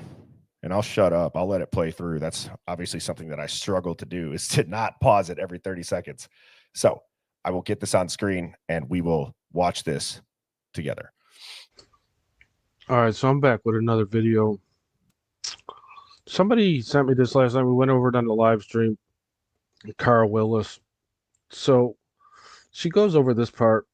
And I'll shut up. I'll let it play through. That's obviously something that I struggle to do, is to not pause it every 30 seconds. So I will get this on screen and we will watch this together. All right, so I'm back with another video. Somebody sent me this last night. We went over it on the live stream. Carl Willis. So she goes over this part.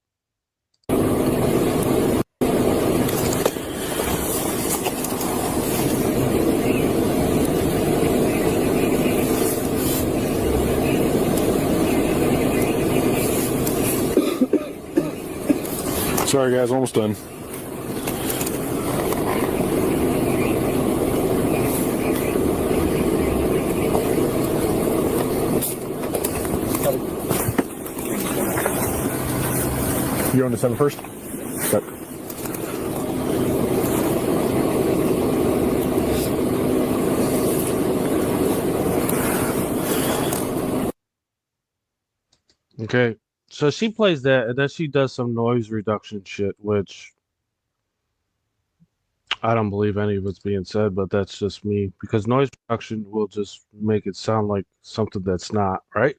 Sorry, guys, almost done. You're on December 1st? Okay. Okay, so she plays that, and then she does some noise reduction shit, which I don't believe any of it's being said, but that's just me, because noise reduction will just make it sound like something that's not, right?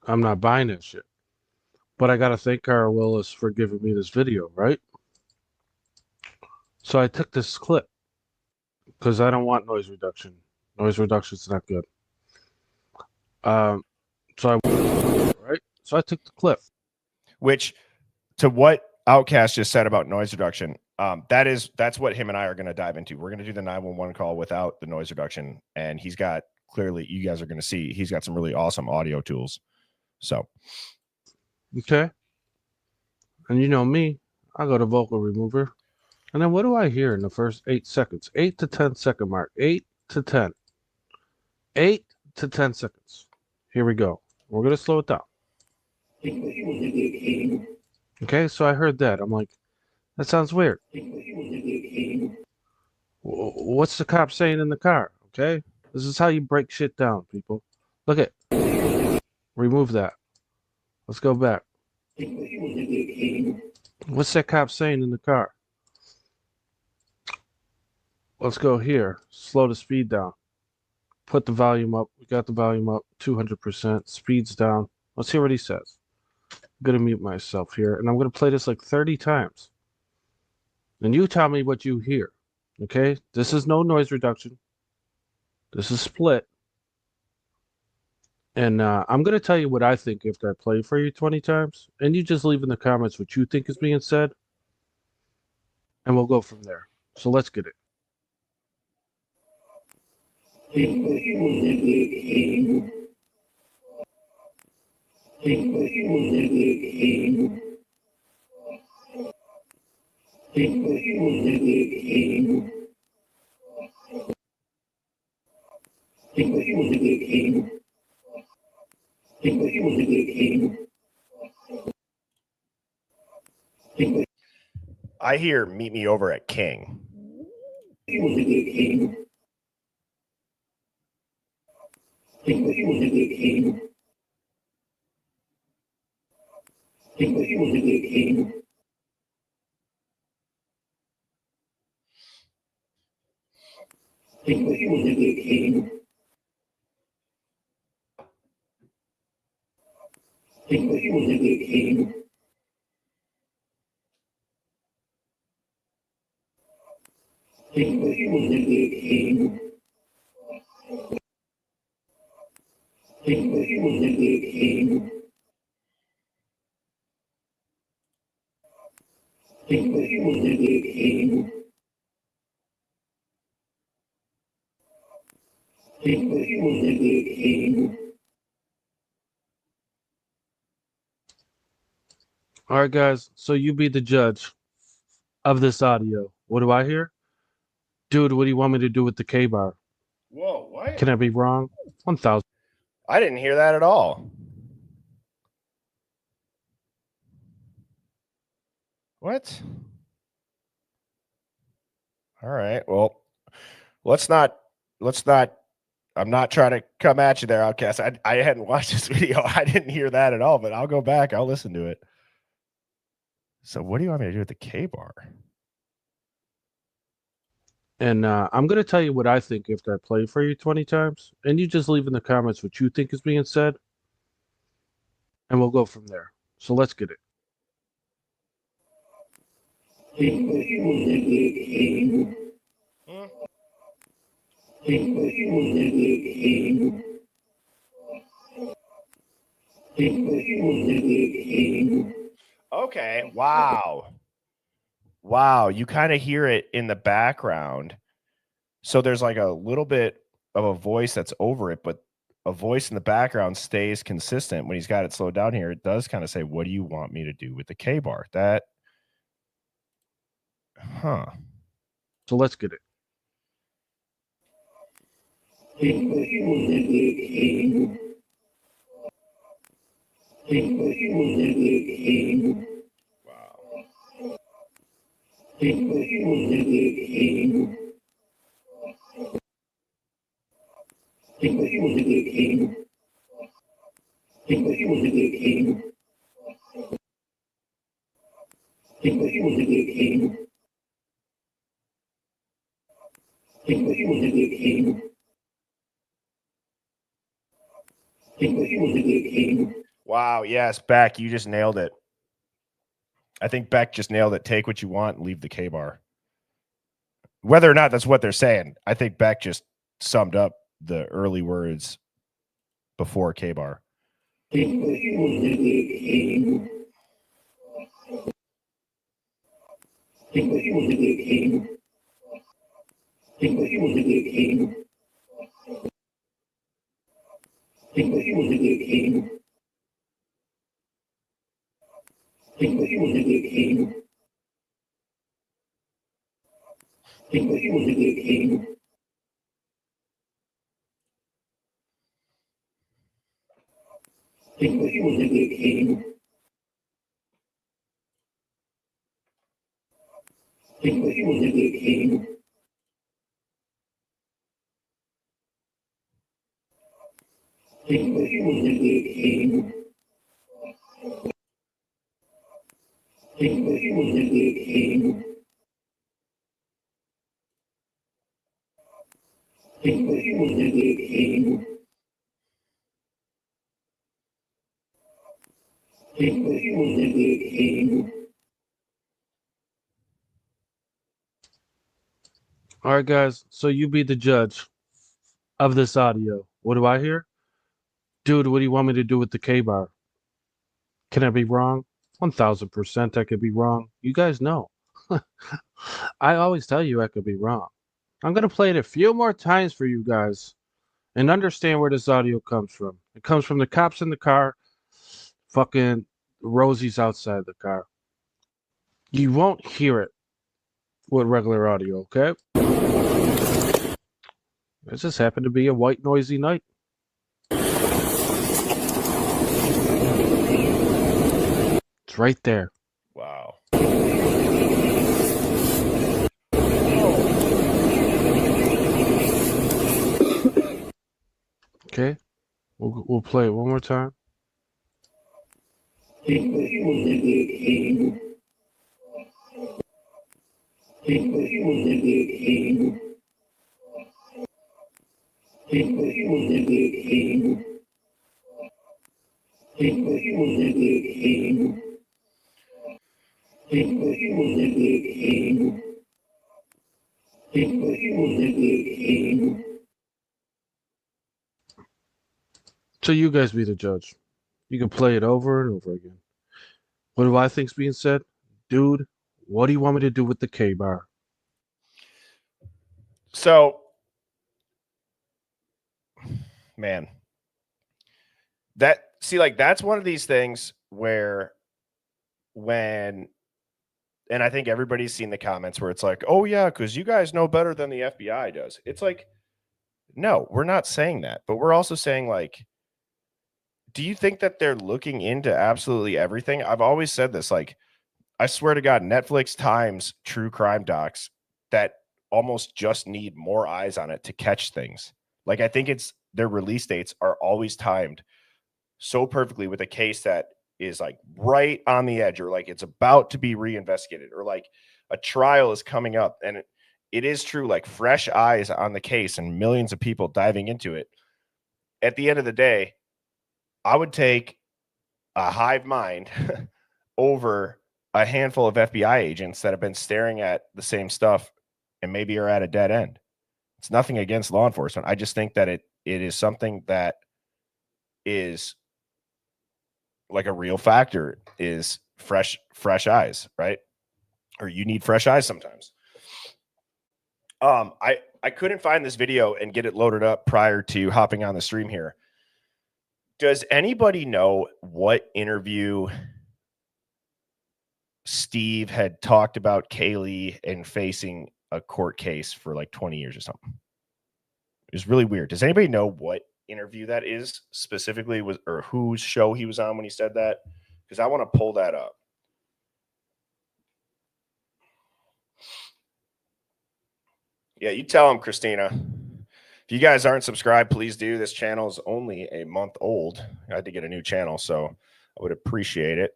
I'm not buying that shit. But I gotta thank Carl Willis for giving me this video, right? So I took this clip because I don't want noise reduction. Noise reduction is not good. So I took the clip. Which, to what Outcast just said about noise reduction, that's what him and I are going to dive into. We're going to do the 911 call without the noise reduction, and he's got, clearly, you guys are going to see, he's got some really awesome audio tools. So, okay. And you know me, I go to vocal remover. And then what do I hear in the first 8 seconds? 8 to 10 second mark. 8 to 10. 8 to 10 seconds. Here we go. We're going to slow it down. Okay, so I heard that. I'm like, that sounds weird. What's the cop saying in the car? Okay, this is how you break shit down, people. Look at, remove that. Let's go back. What's that cop saying in the car? Let's go here. Slow the speed down. Put the volume up. We got the volume up 200%. Speed's down. Let's hear what he says. I'm going to mute myself here, and I'm going to play this like 30 times. And you tell me what you hear. Okay? This is no noise reduction. This is split. And I'm going to tell you what I think after I play for you 20 times. And you just leave in the comments what you think is being said. And we'll go from there. So let's get it. I hear meet me over at King. All right, guys. So you be the judge of this audio. What do I hear? Dude, what do you want me to do with the K-bar? Whoa, what? Can I be wrong? 1,000. I didn't hear that at all. What? All right. Well, let's not I'm not trying to come at you there, Outcast. I hadn't watched this video. I didn't hear that at all, but I'll go back. I'll listen to it. So what do you want me to do with the K-bar? And I'm going to tell you what I think after I play for you 20 times. And you just leave in the comments what you think is being said. And we'll go from there. So let's get it. Okay. Wow. Wow. You kind of hear it in the background. So there's like a little bit of a voice that's over it, but a voice in the background stays consistent. When he's got it slowed down here, it does kind of say, what do you want me to do with the K-bar? That, huh. So let's get it. Wow. Yes, Beck, you just nailed it. I think Beck just nailed it. Take what you want and leave the K-bar. Whether or not that's what they're saying, I think Beck just summed up the early words before K-bar. All right, guys. So you be the judge of this audio, what do I hear? Dude, what do you want me to do with the K-bar? Can I be wrong? 1000% I could be wrong. You guys know. I always tell you I could be wrong. I'm going to play it a few more times for you guys and understand where this audio comes from. It comes from the cops in the car, fucking Rosie's outside the car. You won't hear it with regular audio, okay? It just happened to be a white noisy night. It's right there. Wow. Okay? We'll play it one more time. So you guys be the judge. You can play it over and over again. What do I think's being said? Dude, what do you want me to do with the K-bar? So, man, that's one of these things where and I think everybody's seen the comments where it's like, oh yeah, because you guys know better than the FBI does. It's like, no, we're not saying that, but we're also saying, like, do you think that they're looking into absolutely everything? I've always said this, like, I swear to God, Netflix times true crime docs that almost just need more eyes on it to catch things. Like, I think their release dates are always timed so perfectly with a case that is like right on the edge, or like it's about to be reinvestigated, or like a trial is coming up. And it is true, like fresh eyes on the case and millions of people diving into it. At the end of the day, I would take a hive mind over a handful of FBI agents that have been staring at the same stuff and maybe are at a dead end. It's nothing against law enforcement. I just think that it is something that is like a real factor, is fresh eyes, right? Or you need fresh eyes sometimes. I couldn't find this video and get it loaded up prior to hopping on the stream here. Does anybody know what interview Steve had talked about Kaylee and facing a court case for like 20 years or something? It was really weird. Does anybody know what interview that is specifically, or whose show he was on when he said that? Because I want to pull that up. Yeah, you tell him, Christina. If you guys aren't subscribed, please do. This channel is only a month old. I had to get a new channel, so I would appreciate it.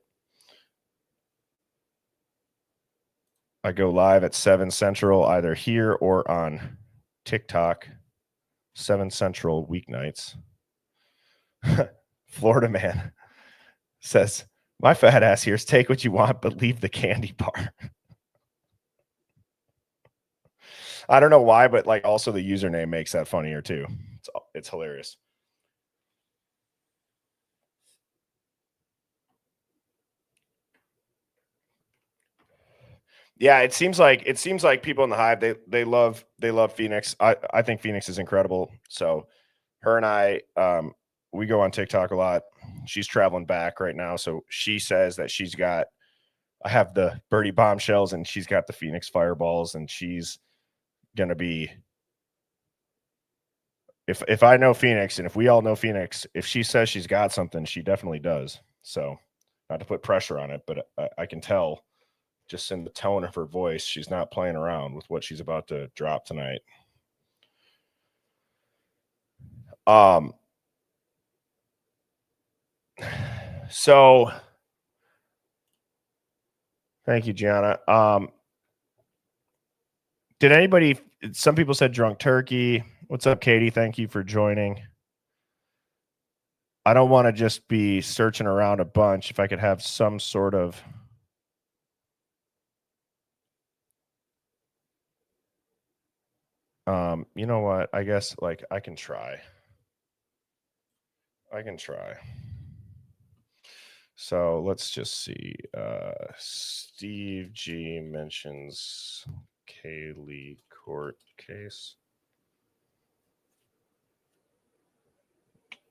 I go live at 7 Central, either here or on TikTok. 7 Central weeknights. Florida man says, my fat ass here is take what you want, but leave the candy bar. I don't know why, but like also the username makes that funnier too. It's hilarious. Yeah, it seems like people in the Hive, they love Phoenix. I think Phoenix is incredible. So her and I we go on TikTok a lot. She's traveling back right now, so she says that I have the Birdie bombshells and she's got the Phoenix fireballs, and she's gonna be, if I know Phoenix and if we all know Phoenix, if she says she's got something, she definitely does. So not to put pressure on it, but I can tell just in the tone of her voice, she's not playing around with what she's about to drop tonight. So thank you, Gianna. Did anybody, some people said drunk turkey. What's up, Katie? Thank you for joining. I don't want to just be searching around a bunch. If I could have some sort of You know what? I guess like I can try. So let's just see. Steve G mentions Kaylee court case.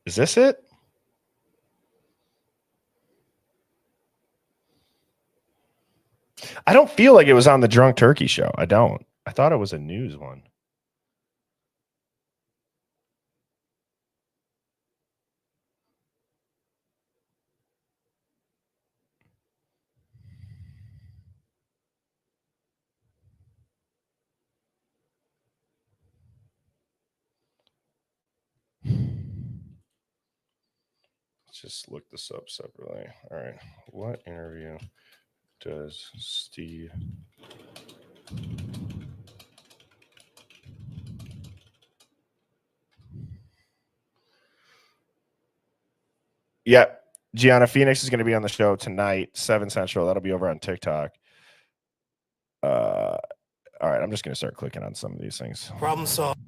Is this it? I don't feel like it was on the Drunk Turkey show. I don't. I thought it was a news one. Let's just look this up separately. All right. What interview does Steve... Yeah, Gianna Phoenix is going to be on the show tonight, 7 Central. That'll be over on TikTok. All right, I'm just going to start clicking on some of these things. Problem solved.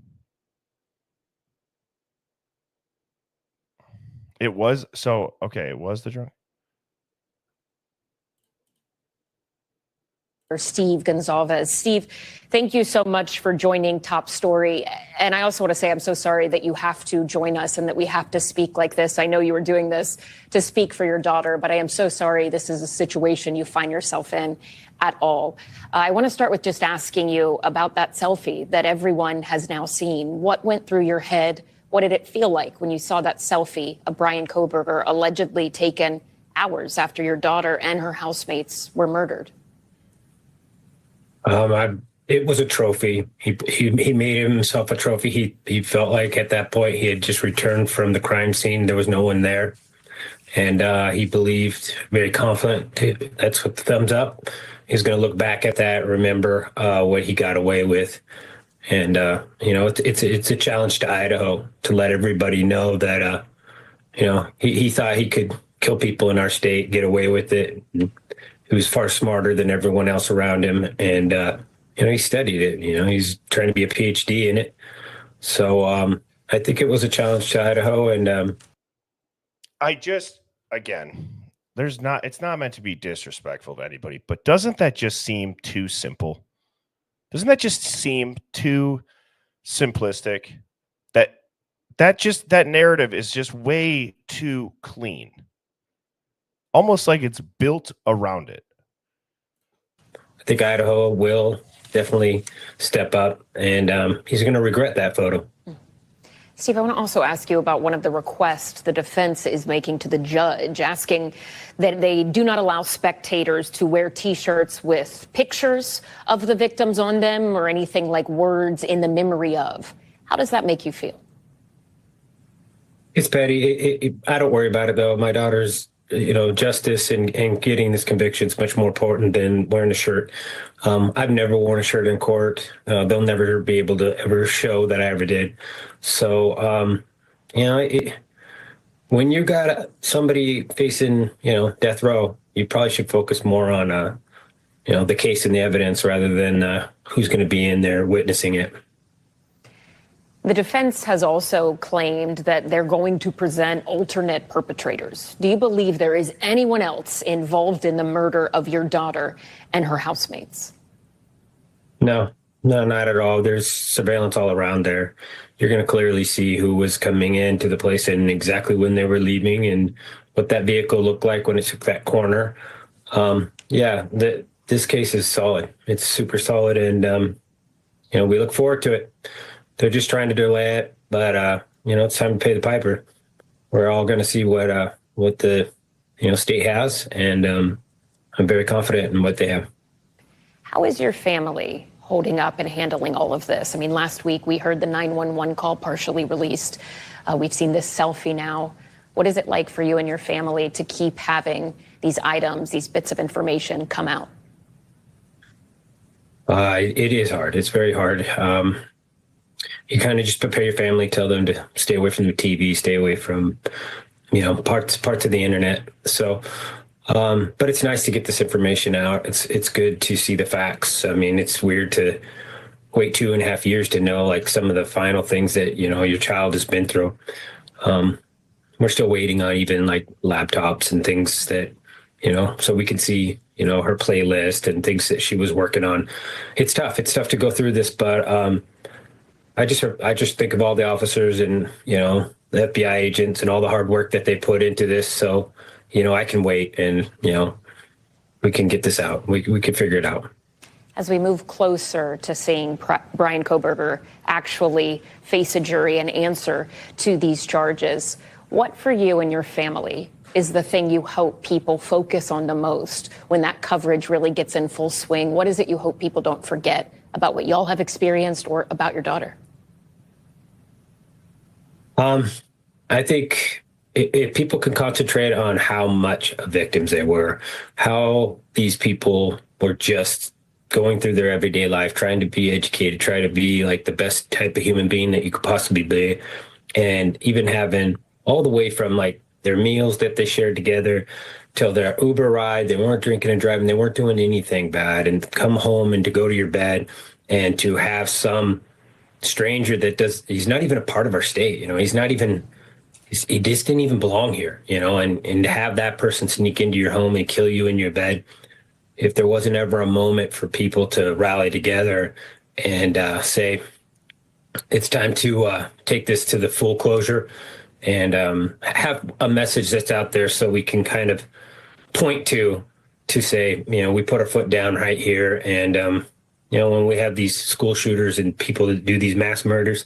It was so okay. It was the drunk. Steve Gonzalez. Steve, thank you so much for joining Top Story. And I also want to say I'm so sorry that you have to join us and that we have to speak like this. I know you were doing this to speak for your daughter, but I am so sorry this is a situation you find yourself in at all. I want to start with just asking you about that selfie that everyone has now seen. What went through your head? What did it feel like when you saw that selfie of Brian Koberger allegedly taken hours after your daughter and her housemates were murdered? It was a trophy. He made himself a trophy. He felt like at that point he had just returned from the crime scene. There was no one there. And he believed, very confident, that's what the thumbs up. He's going to look back at that, remember what he got away with. And, you know, it's a challenge to Idaho to let everybody know that, you know, he thought he could kill people in our state, get away with it. He was far smarter than everyone else around him. And, you know, he studied it. You know, he's trying to be a PhD in it. So I think it was a challenge to Idaho. And Again, it's not meant to be disrespectful to anybody, but doesn't that just seem too simple? Doesn't that just seem too simplistic? That narrative is just way too clean. Almost like it's built around it. I think Idaho will definitely step up, and he's going to regret that photo. Steve, I want to also ask you about one of the requests the defense is making to the judge, asking that they do not allow spectators to wear T-shirts with pictures of the victims on them or anything like words in the memory of. How does that make you feel? It's petty. I don't worry about it, though. My daughter's, you know, justice and getting this conviction is much more important than wearing a shirt. I've never worn a shirt in court. They'll never be able to ever show that I ever did. So, you know, when you got somebody facing, you know, death row, you probably should focus more on, you know, the case and the evidence rather than who's going to be in there witnessing it. The defense has also claimed that they're going to present alternate perpetrators. Do you believe there is anyone else involved in the murder of your daughter and her housemates? No, not at all. There's surveillance all around there. You're going to clearly see who was coming into the place and exactly when they were leaving and what that vehicle looked like when it took that corner. Yeah, this case is solid. It's super solid, and you know, we look forward to it. They're just trying to delay it, but you know, it's time to pay the piper. We're all going to see what the, you know, state has, and I'm very confident in what they have. How is your family holding up and handling all of this? I mean, last week we heard the 911 call partially released. We've seen this selfie now. What is it like for you and your family to keep having these items, these bits of information come out? It is hard. It's very hard. You kind of just prepare your family, tell them to stay away from the TV, stay away from, you know, parts of the internet. So, but it's nice to get this information out. It's good to see the facts. I mean, it's weird to wait 2.5 years to know like some of the final things that, you know, your child has been through. We're still waiting on even like laptops and things that, you know, so we can see, you know, her playlist and things that she was working on. It's tough. It's tough to go through this, but I just think of all the officers and, you know, the FBI agents and all the hard work that they put into this. So, you know, I can wait and, you know, we can get this out. We can figure it out. As we move closer to seeing Brian Kohberger actually face a jury and answer to these charges, what for you and your family is the thing you hope people focus on the most when that coverage really gets in full swing? What is it you hope people don't forget about what y'all have experienced or about your daughter? I think if people can concentrate on how much victims they were, how these people were just going through their everyday life, trying to be educated, try to be like the best type of human being that you could possibly be. And even having all the way from like their meals that they shared together till their Uber ride, they weren't drinking and driving, they weren't doing anything bad, and come home and to go to your bed and to have some stranger that he's not even a part of our state, you know, he just didn't even belong here, you know, and to have that person sneak into your home and kill you in your bed. If there wasn't ever a moment for people to rally together and say, it's time to take this to the full closure and have a message that's out there so we can kind of point to say, you know, we put our foot down right here. And, you know, when we have these school shooters and people that do these mass murders,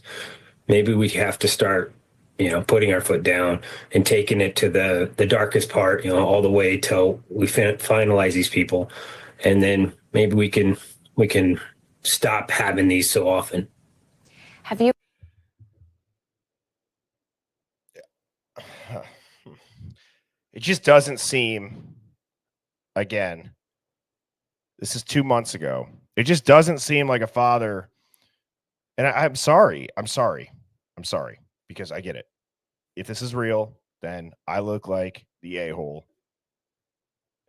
maybe we have to start, you know, putting our foot down and taking it to the darkest part, you know, all the way till we finalize these people. And then maybe we can stop having these so often. Have you? It just doesn't seem, again, this is 2 months ago. It just doesn't seem like a father. And I'm sorry, because I get it. If this is real, then I look like the a-hole.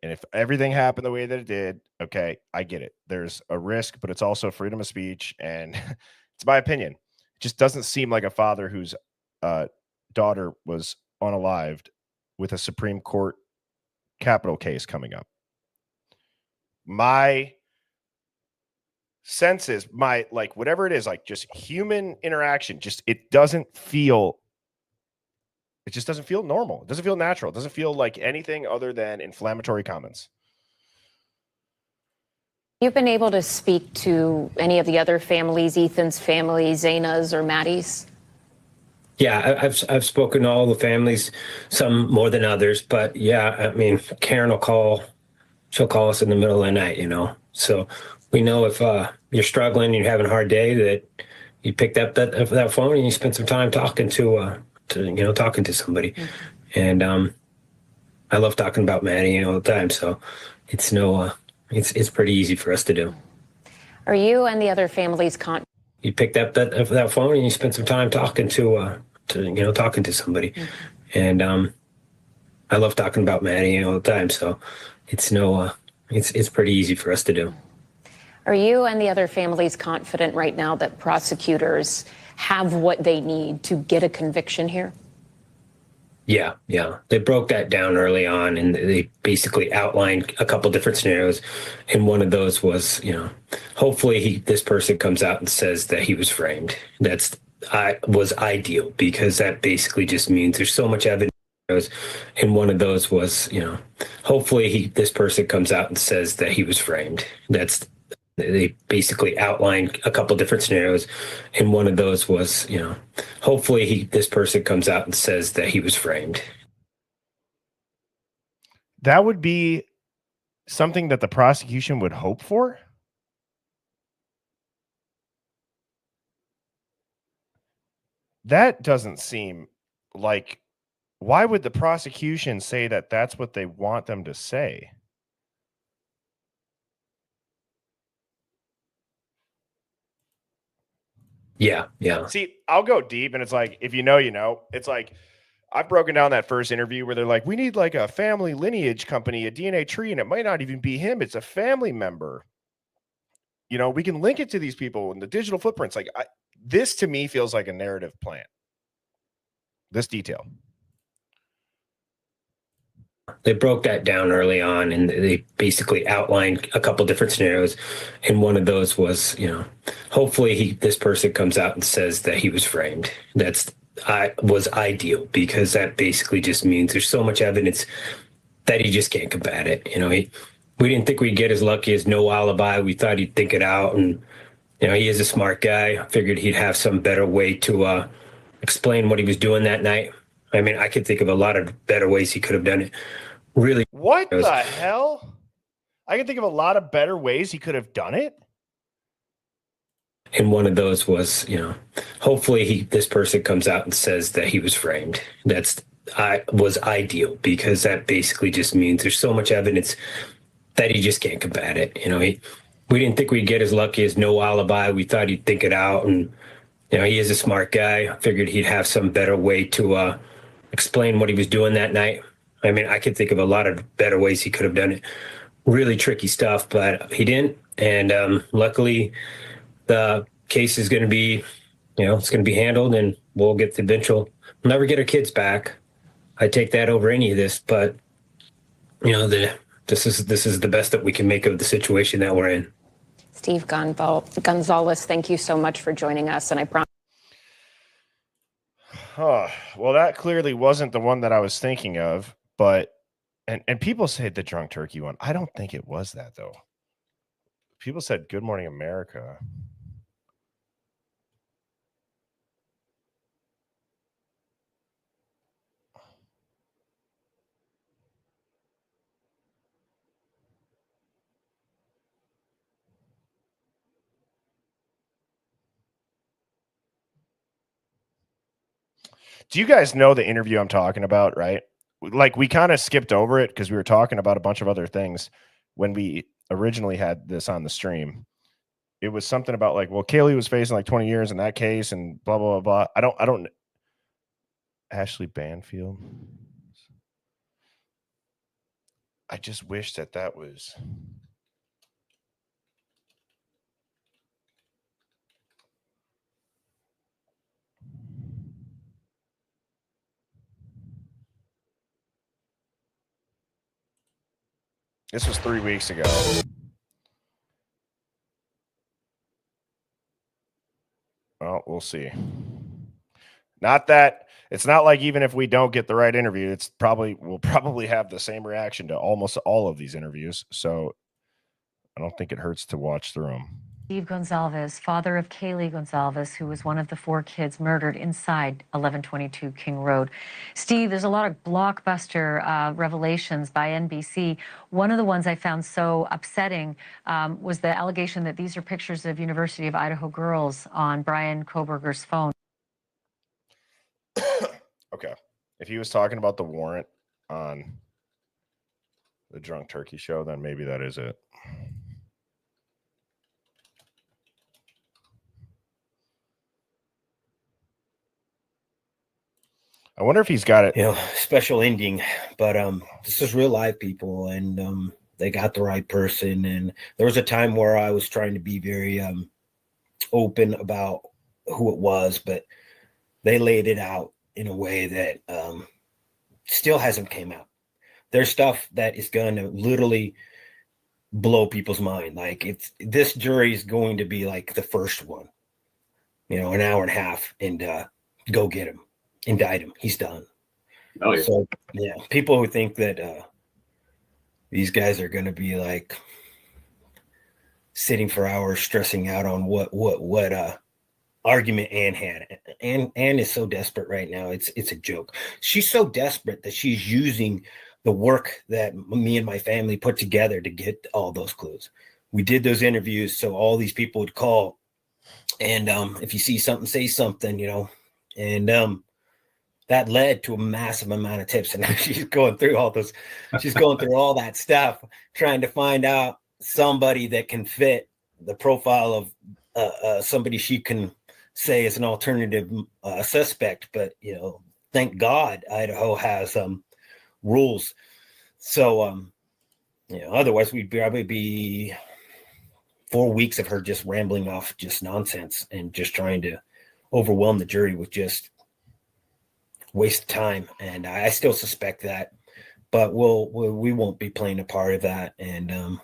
And if everything happened the way that it did, okay, I get it. There's a risk, but it's also freedom of speech. And it's my opinion. It just doesn't seem like a father whose daughter was unalived with a Supreme Court capital case coming up. My sense is whatever it is, like just human interaction, it just doesn't feel normal. It doesn't feel natural. It doesn't feel like anything other than inflammatory comments. You've been able to speak to any of the other families, Ethan's family, Zaina's or Maddie's? Yeah, I've spoken to all the families, some more than others, but yeah, I mean, Karen will call. She'll call us in the middle of the night, you know. So we know if you're struggling, you're having a hard day, that you picked up that phone and you spend some time talking to somebody. Mm-hmm. And I love talking about Maddie all the time, so it's it's pretty easy for us to do. Are you and the other families you picked up that phone and you spent some time talking to somebody. Mm-hmm. And I love talking about Maddie all the time, so it's pretty easy for us to do. Are you and the other families confident right now that prosecutors have what they need to get a conviction here? Yeah. They broke that down early on, and they basically outlined a couple different scenarios. And one of those was, you know, hopefully this person comes out and says that he was framed. Was ideal, because that basically just means there's so much evidence. And one of those was, you know, hopefully this person comes out and says that he was framed. They basically outlined a couple different scenarios. And one of those was, you know, hopefully this person comes out and says that he was framed. That would be something that the prosecution would hope for. That doesn't seem like, why would the prosecution say that that's what they want them to say? Yeah. See, I'll go deep, and it's like, if you know, you know. It's like, I've broken down that first interview where they're like, we need like a family lineage company, a DNA tree, and it might not even be him. It's a family member. You know, we can link it to these people and the digital footprints. Like this to me feels like a narrative plan. This detail. They broke that down early on, and they basically outlined a couple different scenarios. And one of those was, hopefully this person comes out and says that he was framed. Was ideal, because that basically just means there's so much evidence that he just can't combat it. We didn't think we'd get as lucky as no alibi. We thought he'd think it out, and he is a smart guy. I figured he'd have some better way to explain what he was doing that night. I mean, I could think of a lot of better ways he could have done it. Really? What the hell? I can think of a lot of better ways he could have done it. And one of those was, hopefully this person comes out and says that he was framed. Was ideal, because that basically just means there's so much evidence that he just can't combat it. We didn't think we'd get as lucky as no alibi. We thought he'd think it out, and he is a smart guy. I figured he'd have some better way to explain what he was doing that night. I mean, I could think of a lot of better ways he could have done it. Really tricky stuff, but he didn't. And luckily, the case is going to be, it's going to be handled, and we'll get the eventual. We'll never get our kids back. I take that over any of this, but this is the best that we can make of the situation that we're in. Steve Gonzalez, thank you so much for joining us, and I promise. Well, that clearly wasn't the one that I was thinking of, but and people say the drunk turkey one. I don't think it was that, though. People said Good Morning America. Do you guys know the interview I'm talking about, right? Like, we kind of skipped over it because we were talking about a bunch of other things when we originally had this on the stream. It was something about like, well, Kaylee was facing like 20 years in that case and blah, blah, blah, blah. I don't Ashley Banfield. I just wish that was. This was 3 weeks ago. Well, we'll see. It's not like even if we don't get the right interview, we'll probably have the same reaction to almost all of these interviews. So I don't think it hurts to watch through them. Steve Gonzalez, father of Kaylee Gonzalez, who was one of the 4 kids murdered inside 1122 King Road. Steve, there's a lot of blockbuster revelations by NBC. One of the ones I found so upsetting was the allegation that these are pictures of University of Idaho girls on Brian Koberger's phone. Okay. If he was talking about the warrant on the Drunk Turkey show, then maybe that is it. I wonder if he's got it. Special ending, but this is real life, people, and they got the right person. And there was a time where I was trying to be very open about who it was, but they laid it out in a way that still hasn't came out. There's stuff that is going to literally blow people's mind. Like this jury is going to be like the first one, an hour and a half, and go get him. Indict him. He's done. Oh, yeah. So yeah, people who think that these guys are going to be like sitting for hours stressing out on what argument Ann had. Ann is so desperate right now. It's a joke. She's so desperate that she's using the work that me and my family put together to get all those clues. We did those interviews so all these people would call, and if you see something, say something, and that led to a massive amount of tips. And now she's going through all those, she's going through all that stuff, trying to find out somebody that can fit the profile of somebody she can say is an alternative suspect. But, thank God Idaho has rules. So, otherwise we'd probably be 4 weeks of her just rambling off just nonsense and just trying to overwhelm the jury with just waste of time. And I still suspect that, but we won't be playing a part of that. And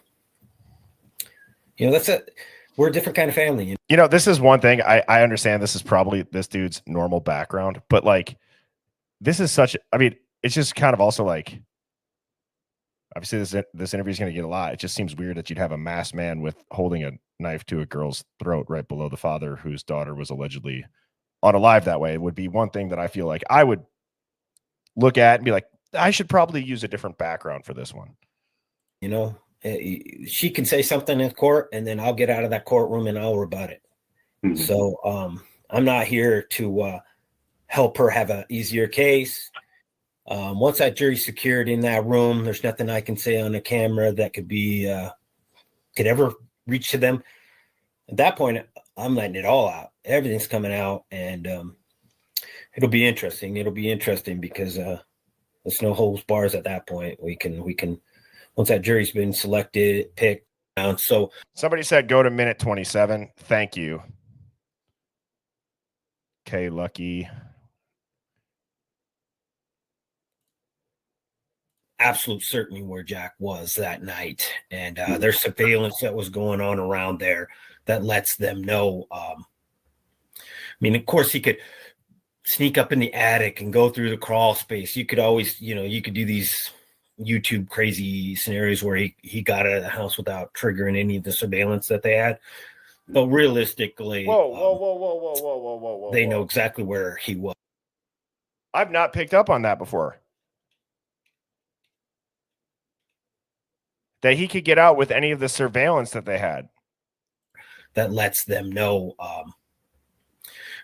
we're a different kind of family. You know, this is one thing I understand. This is probably this dude's normal background, but like, this is it's just kind of also like, obviously this interview is going to get a lot. It just seems weird that you'd have a masked man with holding a knife to a girl's throat right below the father whose daughter was allegedly unalive that way. It would be one thing that I feel like I would look at and be like, I should probably use a different background for this one. You know, she can say something in court and then I'll get out of that courtroom and I'll rebut it. Mm-hmm. So I'm not here to help her have an easier case. Once that jury's secured in that room, there's nothing I can say on the camera that could ever reach to them. At that point, I'm letting it all out. Everything's coming out, and it'll be interesting. It'll be interesting because there's no holds bars at that point. We can once that jury's been selected, picked. So somebody said go to minute 27. Thank you. Okay, Lucky. Absolute certainty where Jack was that night, and there's surveillance that was going on around there that lets them know. I mean, of course, he could sneak up in the attic and go through the crawl space. You could always, you could do these YouTube crazy scenarios where he got out of the house without triggering any of the surveillance that they had. But realistically, whoa, they know exactly where he was. I've not picked up on that before. That he could get out with any of the surveillance that they had. That lets them know. I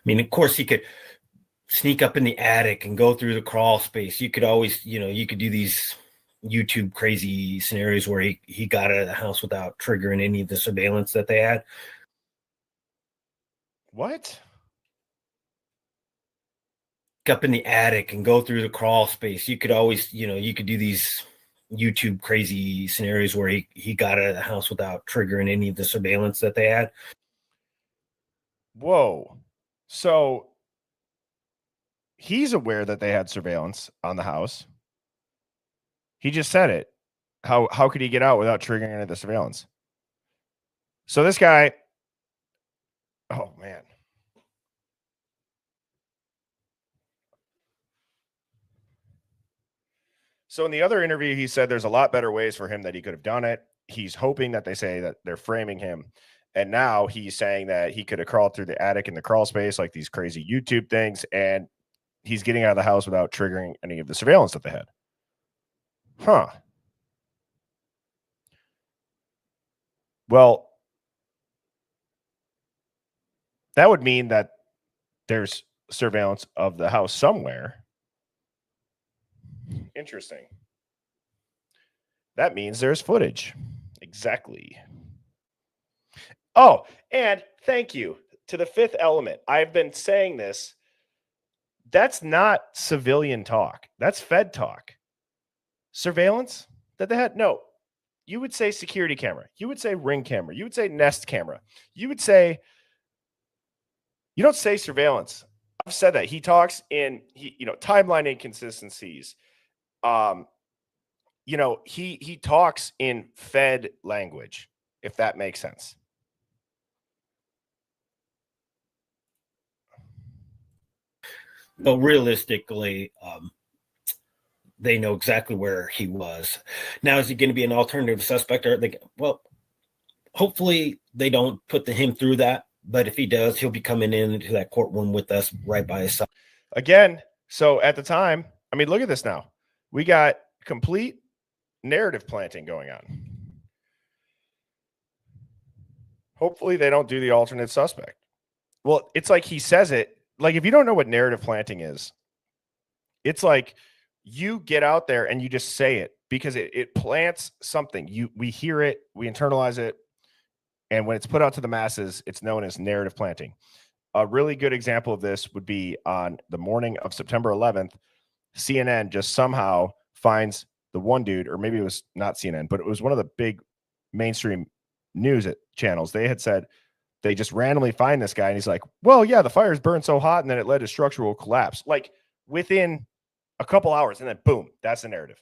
mean, of course, he could sneak up in the attic and go through the crawl space. You could always, you could do these YouTube crazy scenarios where he got out of the house without triggering any of the surveillance that they had. What? Up in the attic and go through the crawl space. You could always, you could do these YouTube crazy scenarios where he got out of the house without triggering any of the surveillance that they had. Whoa. So he's aware that they had surveillance on the house. He just said it. How could he get out without triggering any of the surveillance? So this guy, oh man. So in the other interview, he said there's a lot better ways for him that he could have done it. He's hoping that they say that they're framing him. And now he's saying that he could have crawled through the attic in the crawl space, like these crazy YouTube things. And he's getting out of the house without triggering any of the surveillance that they had. Huh. Well, that would mean that there's surveillance of the house somewhere. Interesting. That means there's footage. Exactly. Oh, and thank you to the fifth element. I've been saying this. That's not civilian talk. That's Fed talk. Surveillance that they had? No. You would say security camera. You would say ring camera. You would say Nest camera. You would say, you don't say surveillance. I've said that. He talks in, timeline inconsistencies. He talks in Fed language, if that makes sense. But realistically, they know exactly where he was. Now, is he going to be an alternative suspect? Hopefully they don't put him through that. But if he does, he'll be coming into that courtroom with us right by his side. Again, so at the time, I mean, look at this now. We got complete narrative planting going on. Hopefully they don't do the alternate suspect. Well, it's like he says it. Like, if you don't know what narrative planting is, it's like you get out there and you just say it because it plants something. We hear it, we internalize it, and when it's put out to the masses, it's known as narrative planting. A really good example of this would be on the morning of September 11th, CNN just somehow finds the one dude, or maybe it was not CNN, but it was one of the big mainstream news channels. They had said they just randomly find this guy, and he's like, well, yeah, the fires burned so hot, and then it led to structural collapse. Like within a couple hours, and then boom, that's the narrative.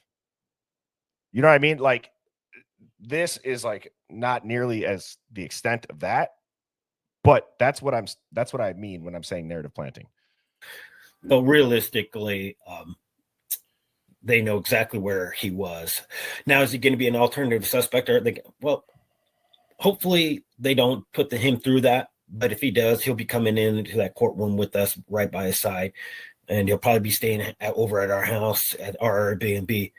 You know what I mean? Like this is like not nearly as the extent of that, but that's what I mean when I'm saying narrative planting. But realistically, they know exactly where he was. Now, is he going to be an alternative suspect? Or well, hopefully they don't put him through that. But if he does, he'll be coming into that courtroom with us right by his side, and he'll probably be staying over at our house at our Airbnb.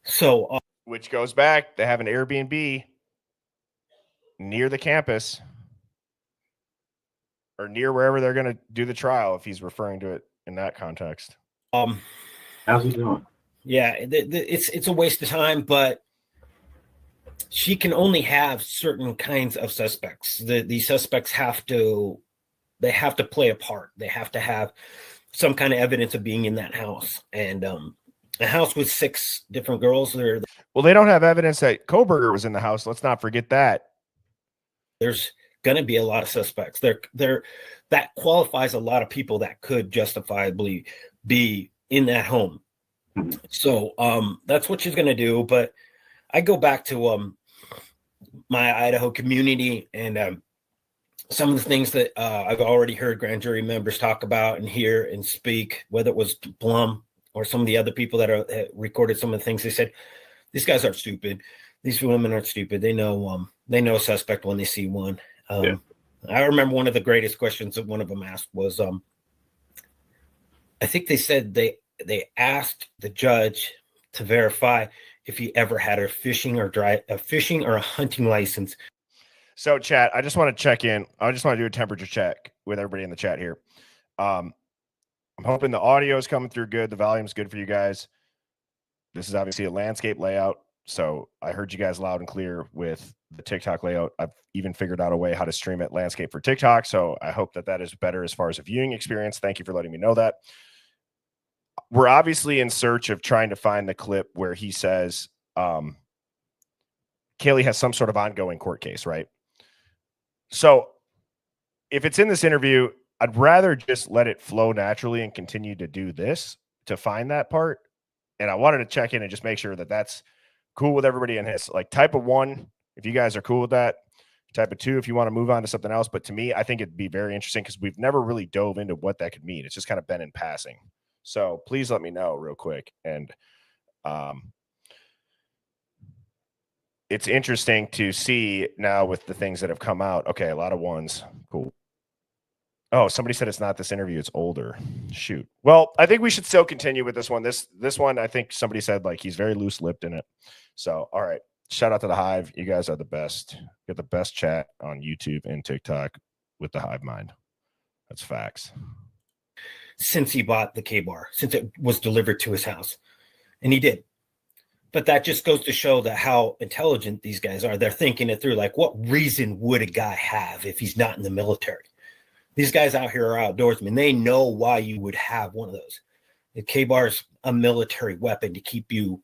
So, which goes back, they have an Airbnb near the campus or near wherever they're going to do the trial, if he's referring to it in that context. How's he doing? Yeah, it's a waste of time, but she can only have certain kinds of suspects. These suspects have to play a part. They have to have some kind of evidence of being in that house. And a house with 6 different girls. Well, they don't have evidence that Koberger was in the house. Let's not forget that. There's going to be a lot of suspects. That qualifies a lot of people that could justifiably be in that home. So that's what she's going to do. But I go back to my Idaho community and some of the things that I've already heard grand jury members talk about and hear and speak, whether it was Blum or some of the other people that recorded some of the things. They said, these guys aren't stupid. These women aren't stupid. They know a suspect when they see one. I remember one of the greatest questions that one of them asked was, I think they said they asked the judge to verify if he ever had a fishing or a hunting license. So, chat, I just want to check in. I just want to do a temperature check with everybody in the chat here. I'm hoping the audio is coming through good. The volume's good for you guys. This is obviously a landscape layout. So I heard you guys loud and clear with the TikTok layout. I've even figured out a way how to stream it landscape for TikTok. So I hope that is better as far as a viewing experience. Thank you for letting me know that. We're obviously in search of trying to find the clip where he says Kaylee has some sort of ongoing court case, right? So if it's in this interview, I'd rather just let it flow naturally and continue to do this to find that part. And I wanted to check in and just make sure that that's cool with everybody in his, like, type of 1, if you guys are cool with that. Type of 2, if you want to move on to something else. But to me, I think it'd be very interesting because we've never really dove into what that could mean. It's just kind of been in passing. So please let me know real quick. And it's interesting to see now with the things that have come out. Okay, a lot of 1s. Cool. Oh, somebody said it's not this interview, it's older. Shoot. Well, I think we should still continue with this one. This one, I think somebody said like he's very loose-lipped in it. So, all right. Shout out to the Hive. You guys are the best. Get the best chat on YouTube and TikTok with the Hive Mind. That's facts. Since he bought the K-bar, since it was delivered to his house. And he did. But that just goes to show that how intelligent these guys are. They're thinking it through. Like, what reason would a guy have if he's not in the military? These guys out here are outdoorsmen. They know why you would have one of those. The K-bar is a military weapon to keep you,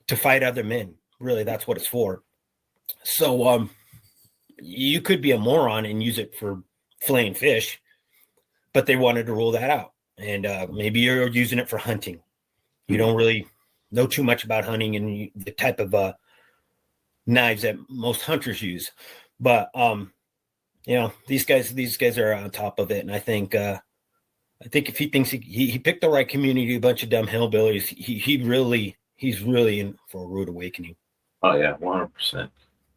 to fight other men. Really, that's what it's for. So you could be a moron and use it for filleting fish, but they wanted to rule that out. And maybe you're using it for hunting. You don't really know too much about hunting and the type of knives that most hunters use. But these guys are on top of it. And I think if he thinks he picked the right community, a bunch of dumb hillbillies, he's really in for a rude awakening. Oh yeah, 100%.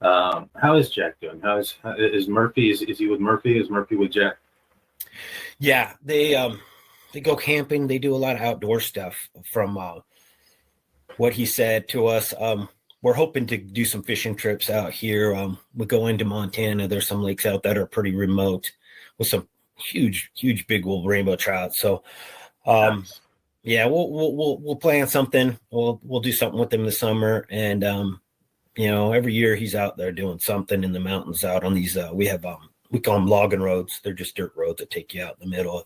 How is Jack doing? Is Murphy? Is he with Murphy? Is Murphy with Jack? Yeah, they go camping. They do a lot of outdoor stuff. From what he said to us, we're hoping to do some fishing trips out here. We go into Montana. There's some lakes out that are pretty remote with some huge big old rainbow trout. So, nice. Yeah, we'll plan something. We'll do something with him this summer. And every year he's out there doing something in the mountains out on these. We call them logging roads. They're just dirt roads that take you out in the middle of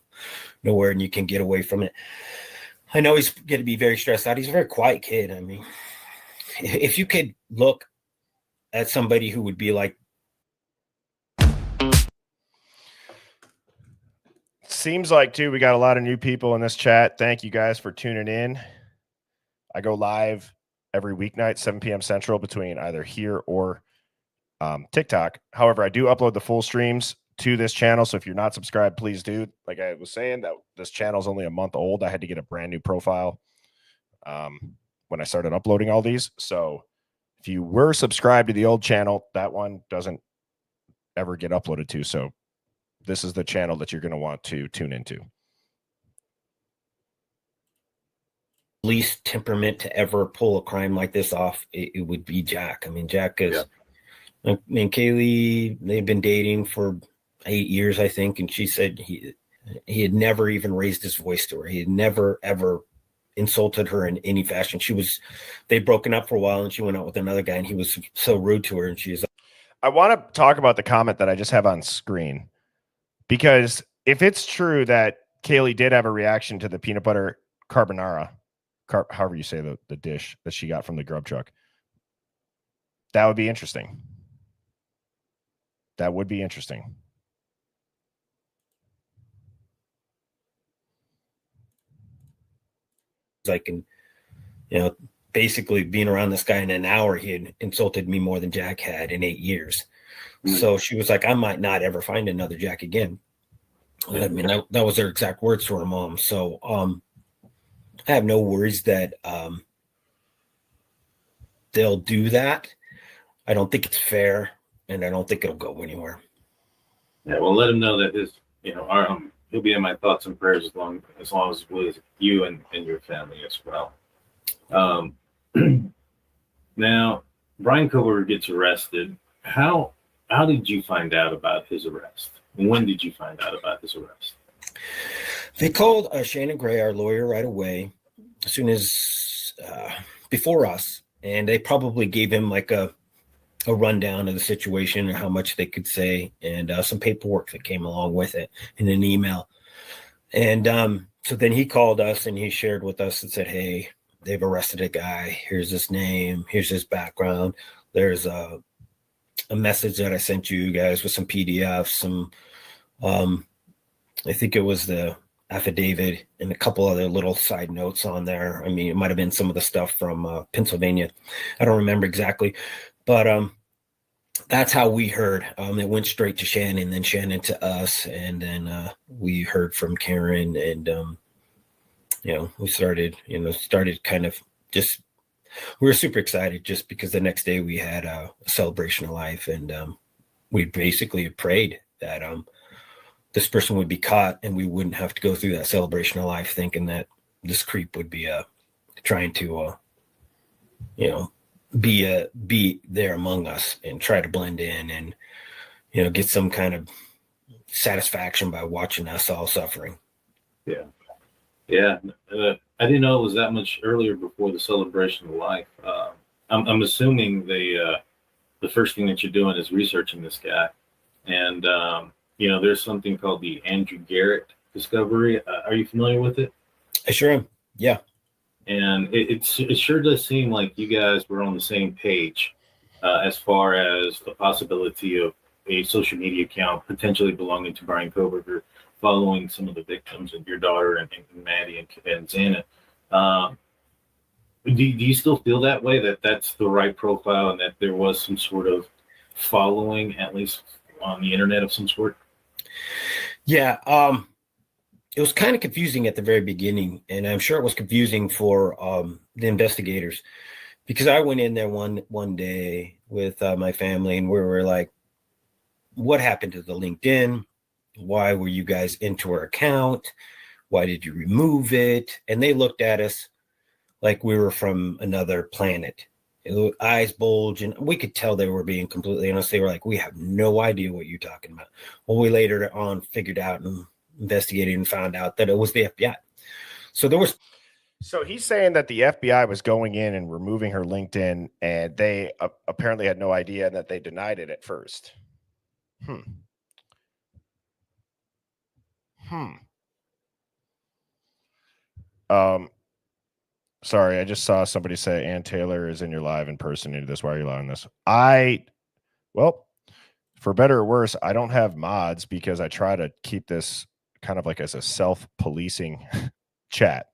nowhere and you can get away from it. I know he's going to be very stressed out. He's a very quiet kid. I mean, if you could look at somebody who would be like seems like, too, we got a lot of new people in this chat. Thank you guys for tuning in. I go live every weeknight, 7 p.m. Central, between either here or TikTok. However, I do upload the full streams to this channel. So if you're not subscribed, please do. Like I was saying, that this channel is only a month old. I had to get a brand new profile when I started uploading all these. So if you were subscribed to the old channel, that one doesn't ever get uploaded to. So this is the channel that you're going to want to tune into. Least temperament to ever pull a crime like this off, it would be Jack. I mean, Jack is, I mean, Kaylee, they've been dating for 8 years, I think. And she said he had never even raised his voice to her. He had never, ever insulted her in any fashion. They'd broken up for a while and she went out with another guy and he was so rude to her. And she's, I want to talk about the comment that I just have on screen, because if it's true that Kaylee did have a reaction to the peanut butter carbonara, however you say the dish that she got from the grub truck, that would be interesting. That would be interesting. like, and basically being around this guy in an hour, he had insulted me more than Jack had in 8 years. So she was like, I might not ever find another Jack again. I mean, that was their exact words to her mom. So I have no worries that they'll do that. I don't think it's fair, and I don't think it'll go anywhere. Yeah, well, let him know that his, he'll be in my thoughts and prayers as long as with you and your family as well. Now, Brian Kober gets arrested. How did you find out about his arrest? When did you find out about his arrest? They called Shannon Gray, our lawyer, right away, as soon as before us, and they probably gave him like a rundown of the situation and how much they could say, and some paperwork that came along with it in an email. And so then he called us and he shared with us and said, hey, they've arrested a guy. Here's his name. Here's his background. There's a message that I sent you guys with some PDFs, some I think it was the affidavit and a couple other little side notes on there. I mean, it might have been some of the stuff from Pennsylvania. I don't remember exactly, but that's how we heard. It went straight to Shannon, then Shannon to us, and then we heard from Karen, and we started kind of just. We were super excited just because the next day we had a celebration of life, and we basically prayed that this person would be caught and we wouldn't have to go through that celebration of life thinking that this creep would be trying to be there among us and try to blend in and get some kind of satisfaction by watching us all suffering. I didn't know it was that much earlier before the celebration of life. I'm assuming the first thing that you're doing is researching this guy, and there's something called the Andrew Garrett discovery. Are you familiar with it? I sure am. Yeah. And it sure does seem like you guys were on the same page as far as the possibility of a social media account potentially belonging to Brian Koberger, following some of the victims and your daughter and Maddie and Xana. Do you still feel that way, that that's the right profile and that there was some sort of following, at least on the internet, of some sort? Yeah. It was kind of confusing at the very beginning, and I'm sure it was confusing for the investigators, because I went in there one day with my family and we were like, what happened to the LinkedIn? Why were you guys into our account? Why did you remove it? And they looked at us like we were from another planet. Eyes bulged, and we could tell they were being completely honest. They were like, we have no idea what you're talking about. Well, we later on figured out and investigated and found out that it was the FBI. So he's saying that the FBI was going in and removing her LinkedIn, and they apparently had no idea, and that they denied it at first. Sorry, I just saw somebody say Ann Taylor is in your live impersonating this. Why are you allowing this? Well, for better or worse, I don't have mods because I try to keep this kind of like as a self-policing chat.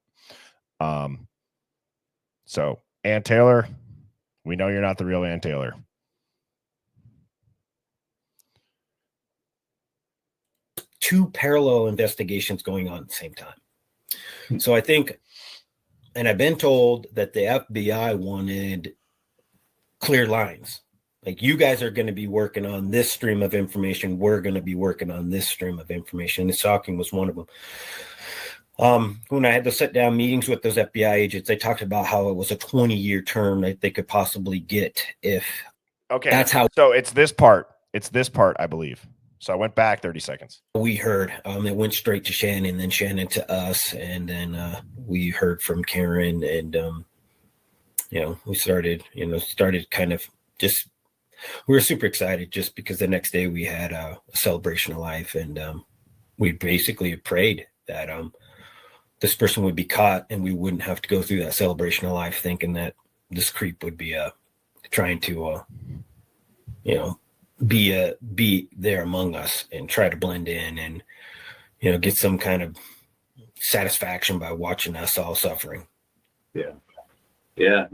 So Ann Taylor, we know you're not the real Ann Taylor. Two parallel investigations going on at the same time. So I think, and I've been told that the FBI wanted clear lines. Like, you guys are going to be working on this stream of information. We're going to be working on this stream of information. And Stalking was one of them. When I had to sit down meetings with those FBI agents, they talked about how it was a 20-year term that they could possibly get if. Okay. That's how. So it's this part. It's this part, I believe. So I went back 30 seconds. We heard. It went straight to Shannon, then Shannon to us, and then we heard from Karen, and we started kind of just. We were super excited just because the next day we had a celebration of life, and we basically prayed that this person would be caught and we wouldn't have to go through that celebration of life thinking that this creep would be trying to be there among us and try to blend in and get some kind of satisfaction by watching us all suffering. Yeah.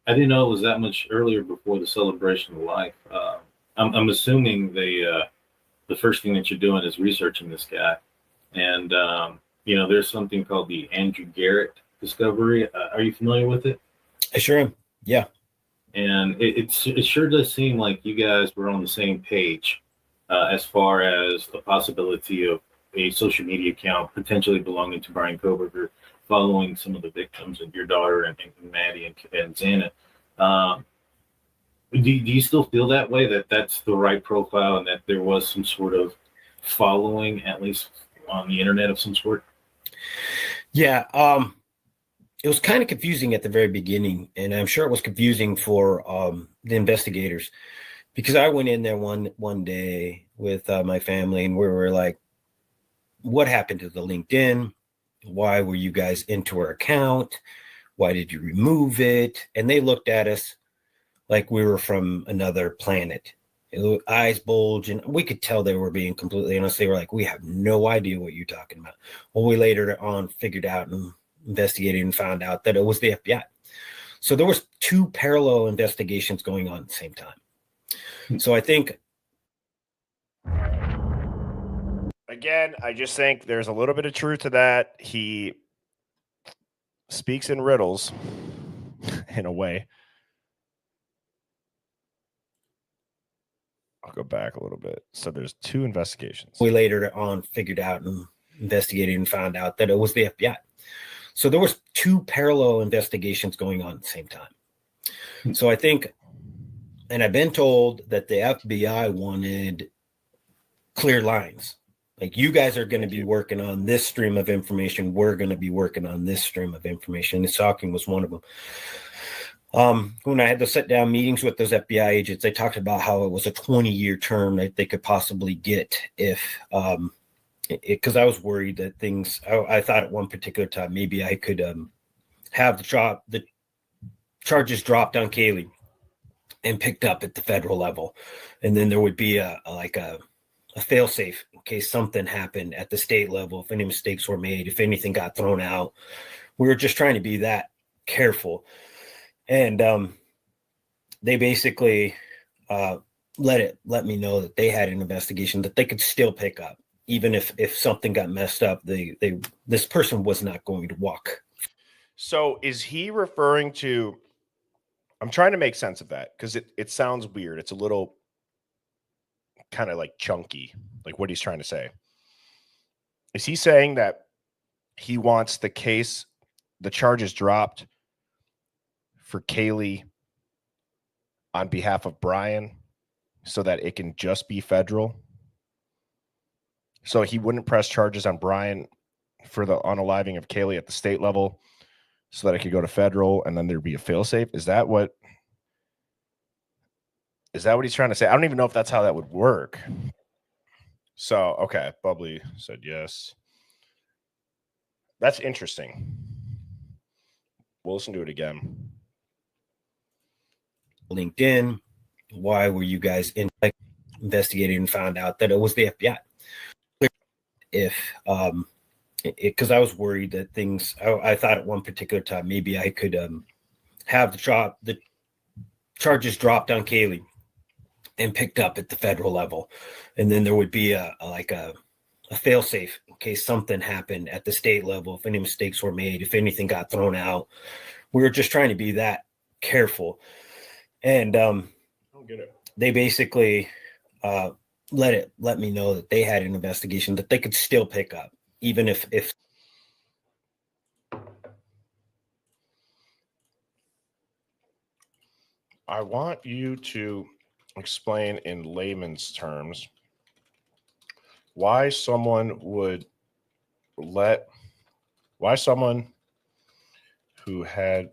I didn't know it was that much earlier before the celebration of life. I'm assuming the first thing that you're doing is researching this guy, and there's something called the Andrew Garrett discovery. Are you familiar with it? I sure am. Yeah. And it sure does seem like you guys were on the same page as far as the possibility of a social media account potentially belonging to Brian Koberger, following some of the victims and your daughter and Maddie and Xana. Do you still feel that way, that that's the right profile and that there was some sort of following, at least on the internet, of some sort? Yeah. It was kind of confusing at the very beginning, and I'm sure it was confusing for the investigators, because I went in there one day with my family, and we were like, what happened to the LinkedIn? Why were you guys into our account? Why did you remove it? And they looked at us like we were from another planet. Eyes bulge, and we could tell they were being completely honest. They were like, we have no idea what you're talking about. Well, we later on figured out and investigated and found out that it was the FBI. So there was two parallel investigations going on at the same time. So I think, again, I just think there's a little bit of truth to that. He speaks in riddles in a way. I'll go back a little bit. So there's two investigations. we later on figured out and investigated and found out that it was the FBI. So there was two parallel investigations going on at the same time. So I think, and I've been told that the FBI wanted clear lines. Like, you guys are going to be working on this stream of information. We're going to be working on this stream of information. And Stalking was one of them. When I had to sit down meetings with those FBI agents, they talked about how it was a 20-year term that they could possibly get if, because I was worried that things, I thought at one particular time, maybe I could have the charges dropped on Kaylee and picked up at the federal level. And then there would be a fail-safe in case something happened at the state level, if any mistakes were made, if anything got thrown out. We were just trying to be that careful. And they basically let me know that they had an investigation that they could still pick up, even if something got messed up. This person was not going to walk. So is he referring to? I'm trying to make sense of that, because it sounds weird. It's a little kind of like chunky, like what he's trying to say. Is he saying that he wants the charges dropped for Kaylee on behalf of Brian so that it can just be federal? So he wouldn't press charges on Brian for the unaliving of Kaylee at the state level so that it could go to federal, and then there'd be a failsafe? Is that what he's trying to say? I don't even know if that's how that would work. So, okay, Bubbly said yes. That's interesting. We'll listen to it again. LinkedIn, why were you guys investigating and found out that it was the FBI? if because I was worried that things. I thought at one particular time maybe I could have the charges dropped on Kaylee and picked up at the federal level, and then there would be a fail-safe in case something happened at the state level, if any mistakes were made, if anything got thrown out. We were just trying to be that careful. And they basically let me know that they had an investigation that they could still pick up, even if I want you to explain in layman's terms why someone who had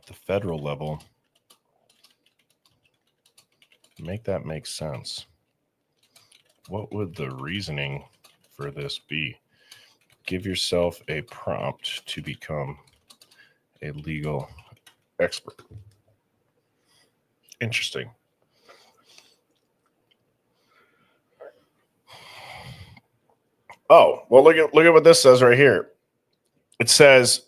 the federal level make that make sense. What would the reasoning for this be? Give yourself a prompt to become a legal expert. Interesting. Oh, well, look at what this says right here. It says,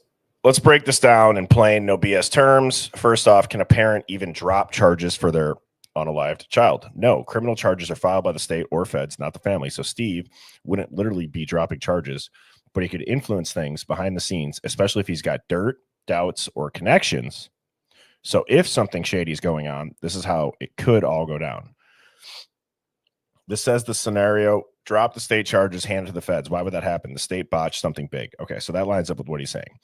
let's break this down in plain, no BS terms. First off, can a parent even drop charges for their unalived child? No, criminal charges are filed by the state or feds, not the family. So Steve wouldn't literally be dropping charges, but he could influence things behind the scenes, especially if he's got dirt, doubts, or connections. So if something shady is going on, this is how it could all go down. This says the scenario, drop the state charges, hand it to the feds. Why would that happen? The state botched something big. Okay, so that lines up with what he's saying.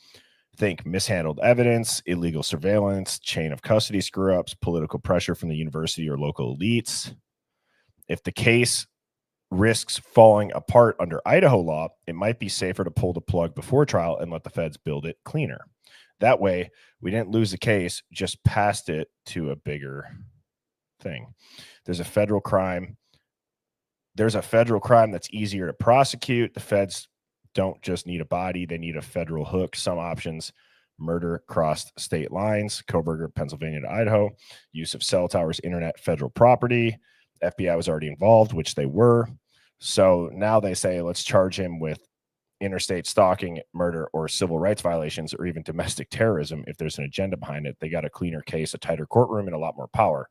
Think mishandled evidence, illegal surveillance, chain of custody screw-ups, political pressure from the university or local elites. If the case risks falling apart under Idaho law, it might be safer to pull the plug before trial and let the feds build it cleaner. That way, we didn't lose the case, just passed it to a bigger thing. There's a federal crime that's easier to prosecute. The feds don't just need a body, they need a federal hook. Some options: murder crossed state lines, Coburger, Pennsylvania to Idaho, use of cell towers, internet, federal property. FBI was already involved, which they were. So now they say, let's charge him with interstate stalking, murder, or civil rights violations, or even domestic terrorism. If there's an agenda behind it, they got a cleaner case, a tighter courtroom, and a lot more power.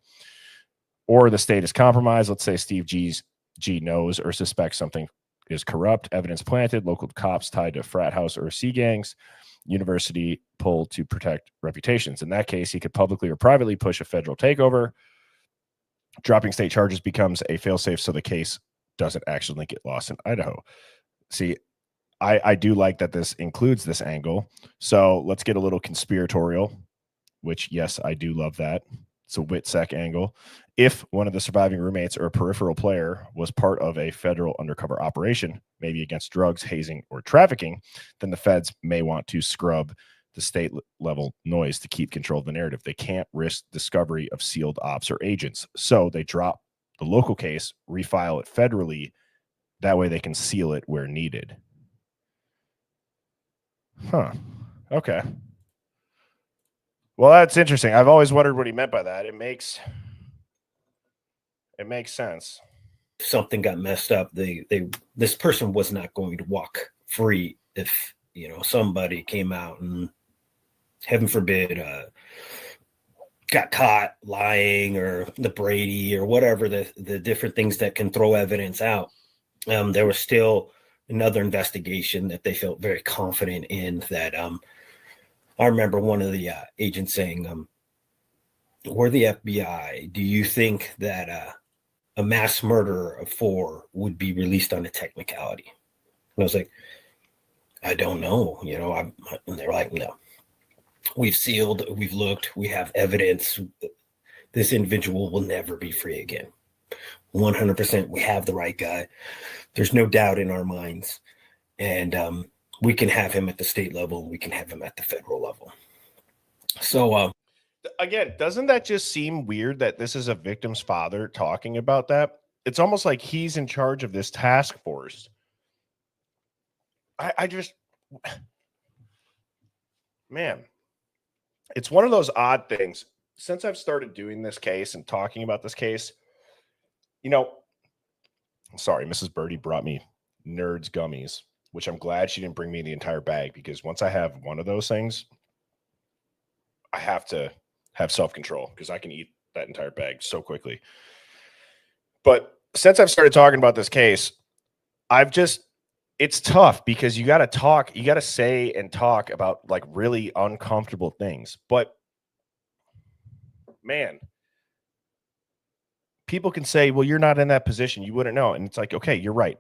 Or the state is compromised. Let's say Steve G knows or suspects something is corrupt, evidence planted, local cops tied to frat house or sea gangs, university pulled to protect reputations. In that case, he could publicly or privately push a federal takeover. Dropping state charges becomes a failsafe so the case doesn't actually get lost in Idaho. See, I do like that this includes this angle. So let's get a little conspiratorial, which, yes, I do love that. It's a WITSEC angle. If one of the surviving roommates or a peripheral player was part of a federal undercover operation, maybe against drugs, hazing, or trafficking, then the feds may want to scrub the state level noise to keep control of the narrative. They can't risk discovery of sealed ops or agents. So they drop the local case, refile it federally. That way they can seal it where needed. Huh. Okay. Well, that's interesting. I've always wondered what he meant by that. It makes sense. If something got messed up, this person was not going to walk free if somebody came out and, heaven forbid, got caught lying, or the Birdie or whatever the different things that can throw evidence out. There was still another investigation that they felt very confident in. That I remember one of the agents saying, "We're the FBI. Do you think that a mass murder of 4 would be released on a technicality?" And I was like, "I don't know." And they're like, "No. We've sealed, we've looked, we have evidence. This individual will never be free again. 100%, we have the right guy. There's no doubt in our minds. And we can have him at the state level. We can have him at the federal level." So, again, doesn't that just seem weird that this is a victim's father talking about that? it's almost like he's in charge of this task force. I just, man, it's one of those odd things. Since I've started doing this case and talking about this case, you know, sorry, Mrs. Birdie brought me Nerds gummies, which I'm glad she didn't bring me the entire bag, because once I have one of those things, I have to have self-control because I can eat that entire bag so quickly. But since I've started talking about this case, it's tough because you got to talk, you got to say and talk about like really uncomfortable things. But man, people can say, well, you're not in that position, you wouldn't know. And it's like, okay, you're right.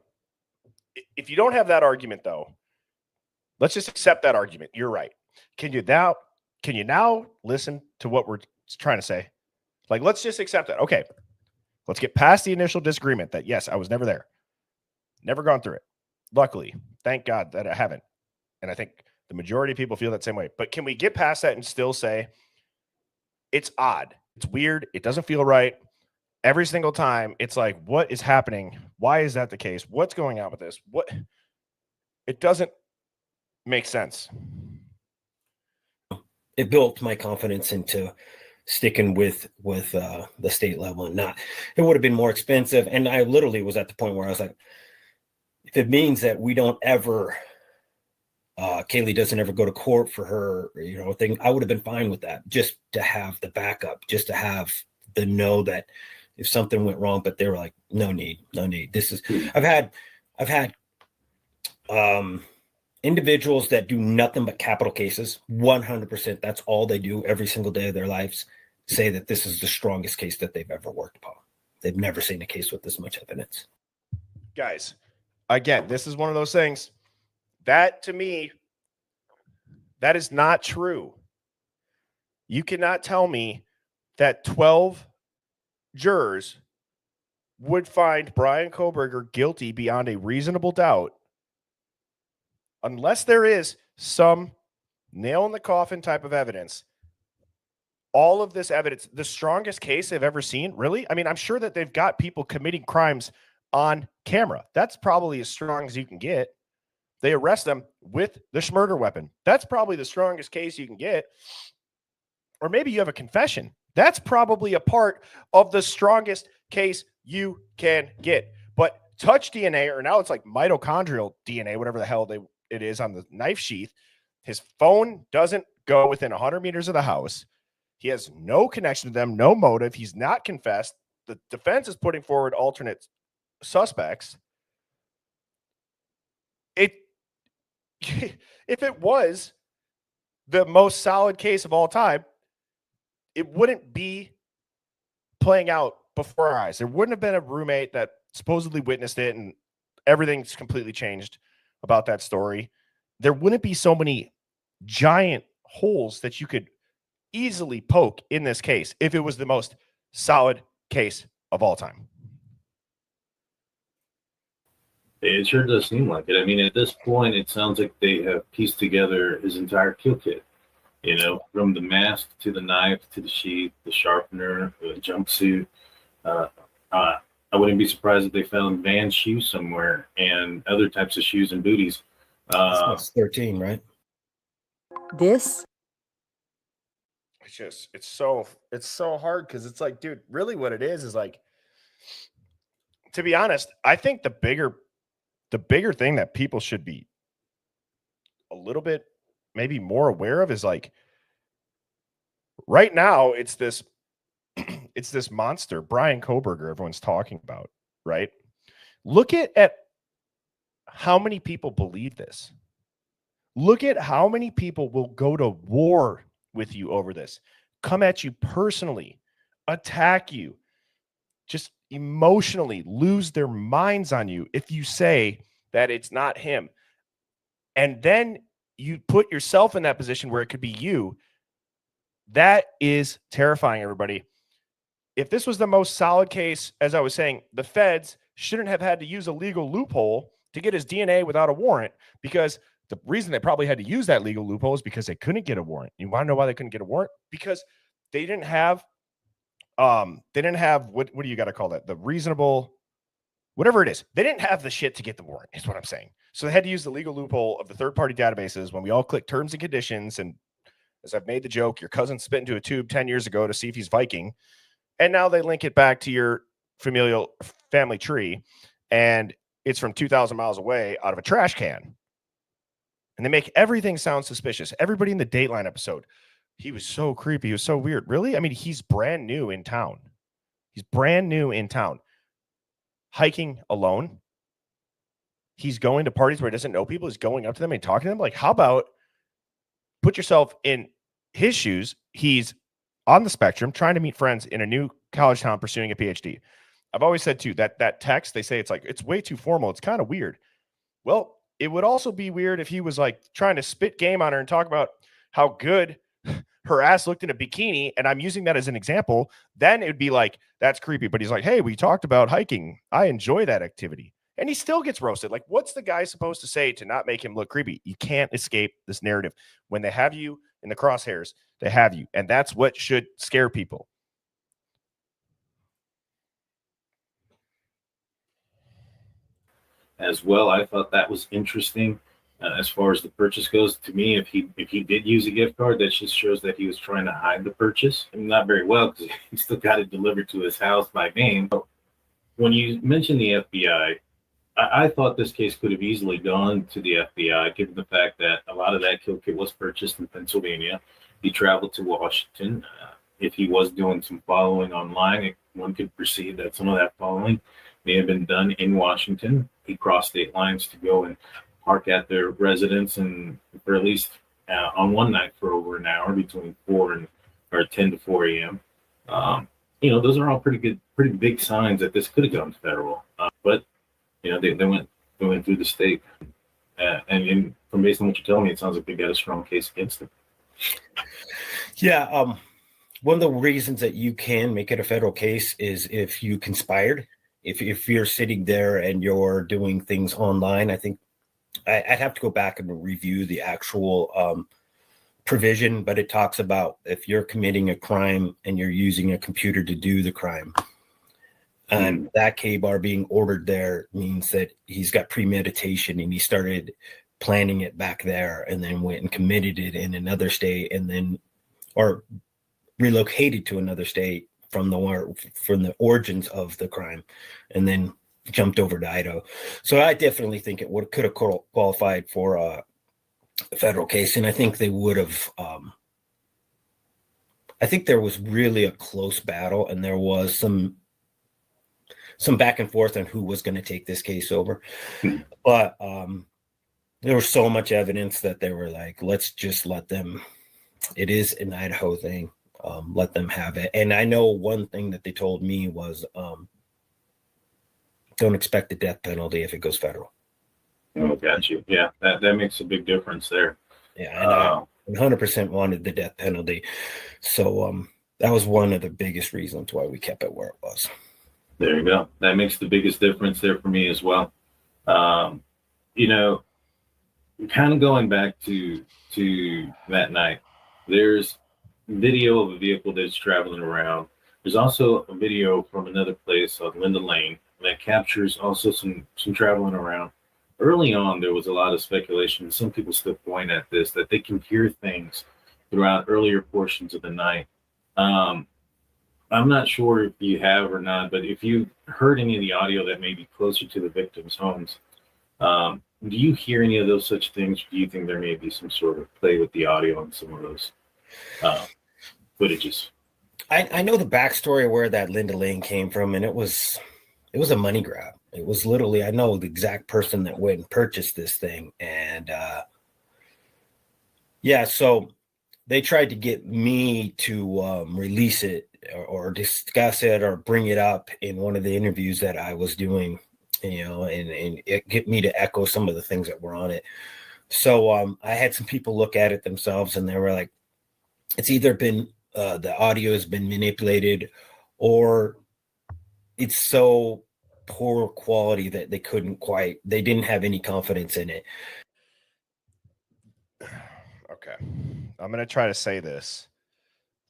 If you don't have that argument though, let's just accept that argument. You're right. Can you now listen to what we're trying to say? Like, let's just accept that. Okay. Let's get past the initial disagreement that, yes, I was never there. Never gone through it. Luckily, thank God that I haven't. And I think the majority of people feel that same way. But can we get past that and still say it's odd? It's weird. It doesn't feel right. Every single time, it's like, what is happening? Why is that the case? What's going on with this? What? It doesn't make sense. It built my confidence into sticking with the state level and not. It would have been more expensive. And I literally was at the point where I was like, if it means that we don't ever, Kaylee doesn't ever go to court for her, thing, I would have been fine with that, just to have the backup, just to have the know that if something went wrong. But they were like, no need. This is, I've had individuals that do nothing but capital cases, 100%. That's all they do every single day of their lives, say that this is the strongest case that they've ever worked upon. They've never seen a case with this much evidence. Guys, again, this is one of those things that, to me, that is not true. You cannot tell me that 12 jurors would find Brian Kohberger guilty beyond a reasonable doubt unless there is some nail in the coffin type of evidence. All of this evidence, the strongest case they've ever seen, really? I mean, I'm sure that they've got people committing crimes on camera. That's probably as strong as you can get. They arrest them with the schmurder weapon. That's probably the strongest case you can get. Or maybe you have a confession. That's probably a part of the strongest case you can get. But touch DNA, or now it's like mitochondrial DNA, whatever the hell it is on the knife sheath. His phone doesn't go within 100 meters of the house. He has no connection to them, no motive. He's not confessed. The defense is putting forward alternate suspects. If it was the most solid case of all time, it wouldn't be playing out before our eyes. There wouldn't have been a roommate that supposedly witnessed it and everything's completely changed about that story. There wouldn't be so many giant holes that you could easily poke in this case if it was the most solid case of all time. It sure does seem like it. I mean, at this point, it sounds like they have pieced together his entire kill kit. From the mask to the knife to the sheath, the sharpener, the jumpsuit. I wouldn't be surprised if they found Van's shoes somewhere and other types of shoes and booties. That's 13, right? It's so hard because it's like, dude, really what it is like, to be honest, I think the bigger thing that people should be a little bit maybe more aware of is like, right now it's this monster, Brian Kohberger, everyone's talking about, right? Look at how many people believe this. Look at how many people will go to war with you over this, come at you personally, attack you, just emotionally lose their minds on you if you say that it's not him. And then you put yourself in that position where it could be you. That is terrifying, everybody. If this was the most solid case, as I was saying, the feds shouldn't have had to use a legal loophole to get his DNA without a warrant, because the reason they probably had to use that legal loophole is because they couldn't get a warrant. You want to know why they couldn't get a warrant? Because they didn't have what do you got to call that? The reasonable whatever it is. They didn't have the shit to get the warrant, is what I'm saying. So they had to use the legal loophole of the third-party databases when we all click terms and conditions. And as I've made the joke, your cousin spit into a tube 10 years ago to see if he's Viking. And now they link it back to your family tree. And it's from 2,000 miles away out of a trash can. And they make everything sound suspicious. Everybody in the Dateline episode, he was so creepy. He was so weird. Really? I mean, he's brand new in town. He's brand new in town. Hiking alone. He's going to parties where he doesn't know people. He's going up to them and talking to them. Like, how about put yourself in his shoes? He's on the spectrum, trying to meet friends in a new college town, pursuing a PhD. I've always said, too, that text, they say it's way too formal. It's kind of weird. Well, it would also be weird if he was like trying to spit game on her and talk about how good her ass looked in a bikini. And I'm using that as an example. Then it would be like, that's creepy. But he's like, hey, we talked about hiking. I enjoy that activity. And he still gets roasted. Like, what's the guy supposed to say to not make him look creepy? You can't escape this narrative. When they have you in the crosshairs, they have you. And that's what should scare people. As well, I thought that was interesting. As far as the purchase goes, to me, if he did use a gift card, that just shows that he was trying to hide the purchase. And not very well, because he still got it delivered to his house by name. When you mentioned the FBI, I thought this case could have easily gone to the FBI, given the fact that a lot of that kill kit was purchased in Pennsylvania. He traveled to Washington. If he was doing some following online, one could perceive that some of that following may have been done in Washington. He crossed state lines to go and park at their residence, and for at least on one night for over an hour, between 10 to 4 a.m. Those are all pretty big signs that this could have gone to federal. But they went through the state, and from based on what you're telling me, it sounds like they got a strong case against him. Yeah. One of the reasons that you can make it a federal case is if you conspired. If you're sitting there and you're doing things online, I think I'd have to go back and review the actual provision, but it talks about if you're committing a crime and you're using a computer to do the crime, and that K-bar being ordered there means that he's got premeditation and he started planning it back there and then went and committed it in another state or relocated to another state from the origins of the crime, and then jumped over to Idaho. So I definitely think it could have qualified for a federal case, and I think they would have. I think there was really a close battle, and there was some back and forth on who was going to take this case over, but there was so much evidence that they were like, let's just let them. It is an Idaho thing. Let them have it. And I know one thing that they told me was don't expect the death penalty if it goes federal. Oh, got you. Yeah, that makes a big difference there. Yeah, and I 100% wanted the death penalty. So that was one of the biggest reasons why we kept it where it was. There you go. That makes the biggest difference there for me as well. Kind of going back to that night, there's video of a vehicle that's traveling around. There's also a video from another place on Linda Lane that captures also some traveling around. Early on, there was a lot of speculation. Some people still point at this, that they can hear things throughout earlier portions of the night. I'm not sure if you have or not, but if you heard any of the audio that may be closer to the victims' homes, do you hear any of those such things? Do you think there may be some sort of play with the audio on some of those footages? I know the backstory of where that Linda Lane came from, and it was a money grab. It was literally, I know the exact person that went and purchased this thing, and so they tried to get me to release it or discuss it or bring it up in one of the interviews that I was doing, and it get me to echo some of the things that were on it. So I had some people look at it themselves, and they were like, it's either been the audio has been manipulated, or it's so poor quality that they didn't have any confidence in it. Okay. I'm going to try to say this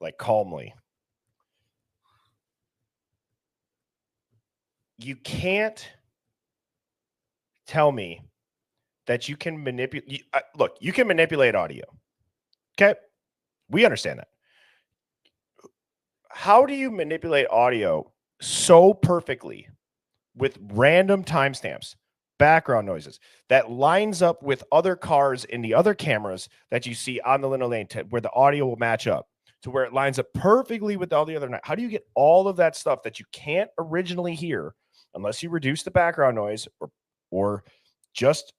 like calmly. You can't tell me that you can manipulate. Look, you can manipulate audio. Okay. We understand that. How do you manipulate audio so perfectly with random timestamps, background noises that lines up with other cars in the other cameras that you see on the Linden Lane where the audio will match up to where it lines up perfectly with all the other? How do you get all of that stuff that you can't originally hear unless you reduce the background noise or just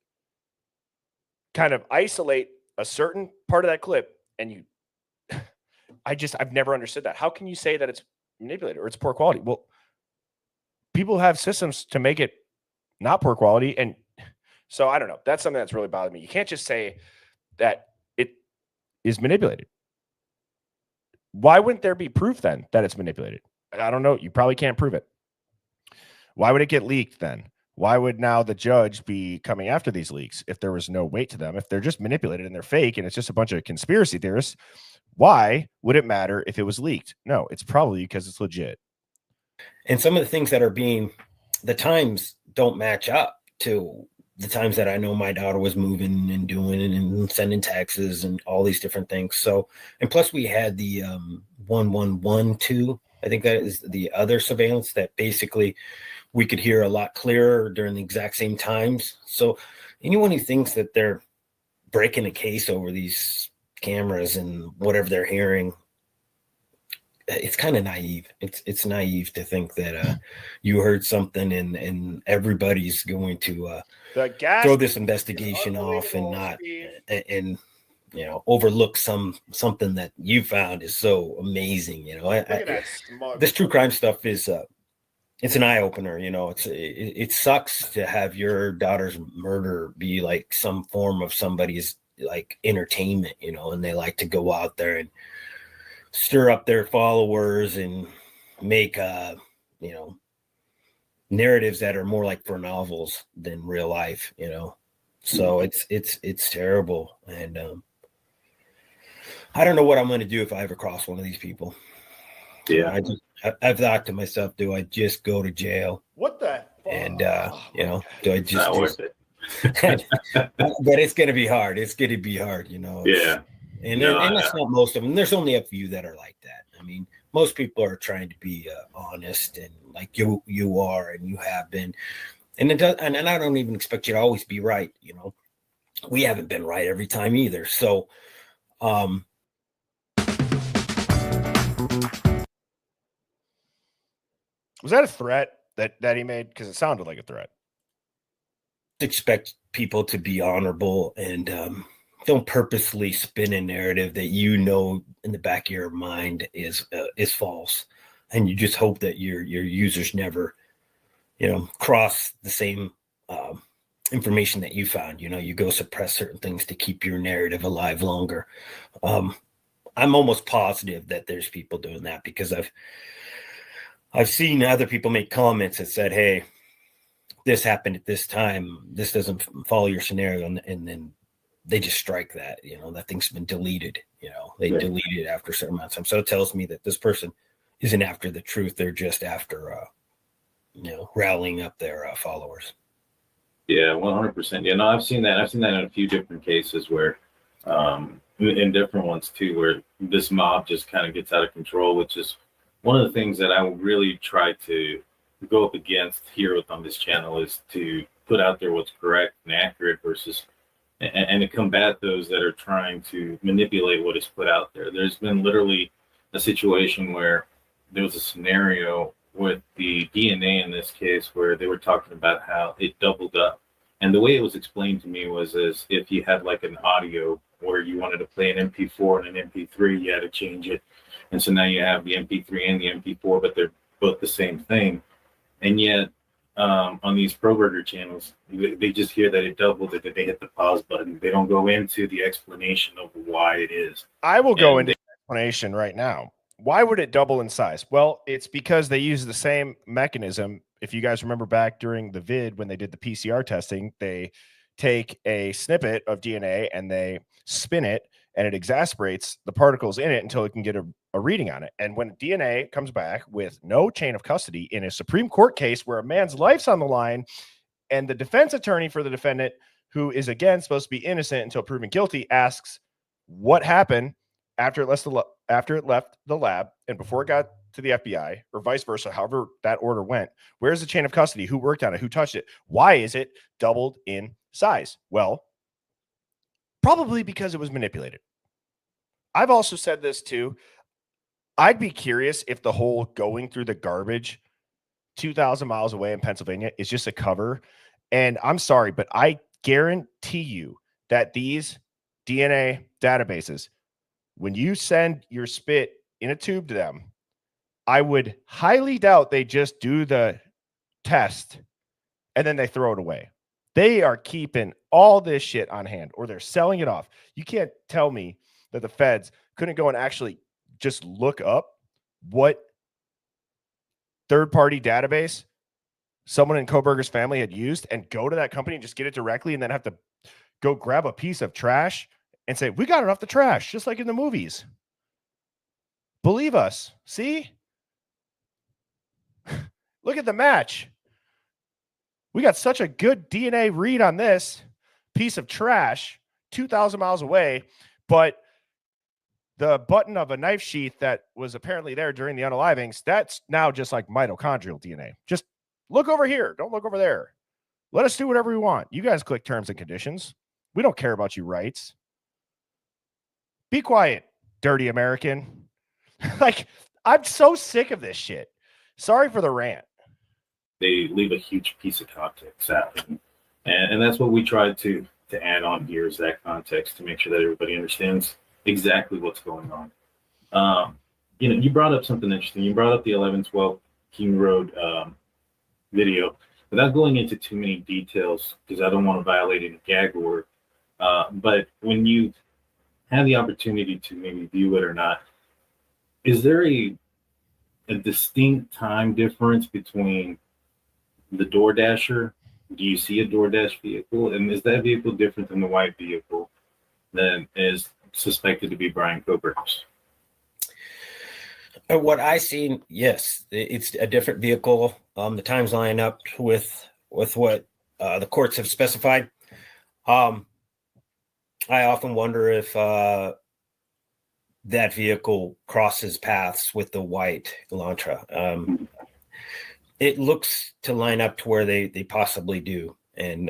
kind of isolate a certain part of that clip? And you, I've never understood that. How can you say that it's manipulated or it's poor quality? Well, people have systems to make it not poor quality. And so I don't know. That's something that's really bothered me. You can't just say that it is manipulated. Why wouldn't there be proof then that it's manipulated? I don't know. You probably can't prove it. Why would it get leaked then? Why would now the judge be coming after these leaks if there was no weight to them? If they're just manipulated and they're fake and it's just a bunch of conspiracy theorists, why would it matter if it was leaked? No, it's probably because it's legit. And some of the things that are being, the times don't match up to the times that I know my daughter was moving and doing and sending taxes and all these different things. So, and plus we had the 1112, I think that is the other surveillance that basically we could hear a lot clearer during the exact same times. So anyone who thinks that they're breaking a case over these cameras and whatever they're hearing, it's kind of naive. It's naive to think that you heard something and everybody's going to throw this investigation off and not and you know overlook something that you found is so amazing. You know, this true crime stuff is it's an eye opener. You know, it sucks to have your daughter's murder be like some form of somebody's like entertainment. You know, and they like to go out there and stir up their followers and make you know narratives that are more like for novels than real life, you know. So it's terrible. And I don't know what I'm going to do if I ever cross one of these people. Yeah, I've thought to myself, do I just go to jail? What the? And you know, do I just but it's going to be hard. It's going to be hard, you know. Yeah. And that's not most of them. There's only a few that are like that. I mean, most people are trying to be honest and like you are and you have been. And it does, and I don't even expect you to always be right. You know, we haven't been right every time either. So, was that a threat that he made? Because it sounded like a threat. Expect people to be honorable and don't purposely spin a narrative that you know in the back of your mind is false, and you just hope that your users never, you know, cross the same information that you found. You know, you go suppress certain things to keep your narrative alive longer. I'm almost positive that there's people doing that because I've seen other people make comments that said, "Hey, this happened at this time. This doesn't follow your scenario," and then they just strike that, you know, that thing's been deleted, you know, they delete it after a certain amount of time. So it tells me that this person isn't after the truth. They're just after, you know, rallying up their followers. Yeah, 100%. Yeah, no, I've seen that. I've seen that in a few different cases where, in different ones too, where this mob just kind of gets out of control, which is one of the things that I really try to go up against here on this channel is to put out there what's correct and accurate versus and to combat those that are trying to manipulate what is put out there. There's been literally a situation where there was a scenario with the DNA in this case where they were talking about how it doubled up. And the way it was explained to me was as if you had like an audio where you wanted to play an MP4 and an MP3, you had to change it. And so now you have the MP3 and the MP4, but they're both the same thing. And yet, on these pro-burger channels, they just hear that it doubled it, that they hit the pause button. They don't go into the explanation of why it is. I will go into the explanation right now. Why would it double in size? Well, it's because they use the same mechanism. If you guys remember back during the vid when they did the PCR testing, they take a snippet of DNA and they spin it and it exasperates the particles in it until it can get a reading on it. And when DNA comes back with no chain of custody in a Supreme Court case where a man's life's on the line, And the defense attorney for the defendant, who is again supposed to be innocent until proven guilty, asks what happened after it left the lab and before it got to the FBI, or vice versa, however that order went. Where's the chain of custody? Who worked on it? Who touched it? Why is it doubled in size? Well, probably because it was manipulated. I've also said this too. I'd be curious if the whole going through the garbage 2,000 miles away in Pennsylvania is just a cover. And I'm sorry, but I guarantee you that these DNA databases, when you send your spit in a tube to them, I would highly doubt they just do the test and then they throw it away. They are keeping all this shit on hand, or they're selling it off. You can't tell me that the feds couldn't go and actually just look up what third-party database someone in Koberger's family had used and go to that company and just get it directly, and then have to go grab a piece of trash and say, we got it off the trash, just like in the movies. Believe us. See? Look at the match. We got such a good DNA read on this piece of trash 2,000 miles away, but the button of a knife sheath that was apparently there during the unalivings, that's now just like mitochondrial DNA. Just look over here. Don't look over there. Let us do whatever we want. You guys click terms and conditions. We don't care about your rights. Be quiet, dirty American. Like, I'm so sick of this shit. Sorry for the rant. They leave a huge piece of context out. And that's what we tried to add on here, is that context, to make sure that everybody understands exactly what's going on. You brought up something interesting. You brought up the 1112 King Road video. Without going into too many details, because I don't want to violate any gag order, but when you have the opportunity to maybe view it or not, is there a distinct time difference between the DoorDasher? Do you see a DoorDash vehicle? And is that vehicle different than the white vehicle that is suspected to be Brian Koberger's? What I seen, yes, it's a different vehicle. The times line up with what the courts have specified. I often wonder if that vehicle crosses paths with the white Elantra. It looks to line up to where they possibly do, and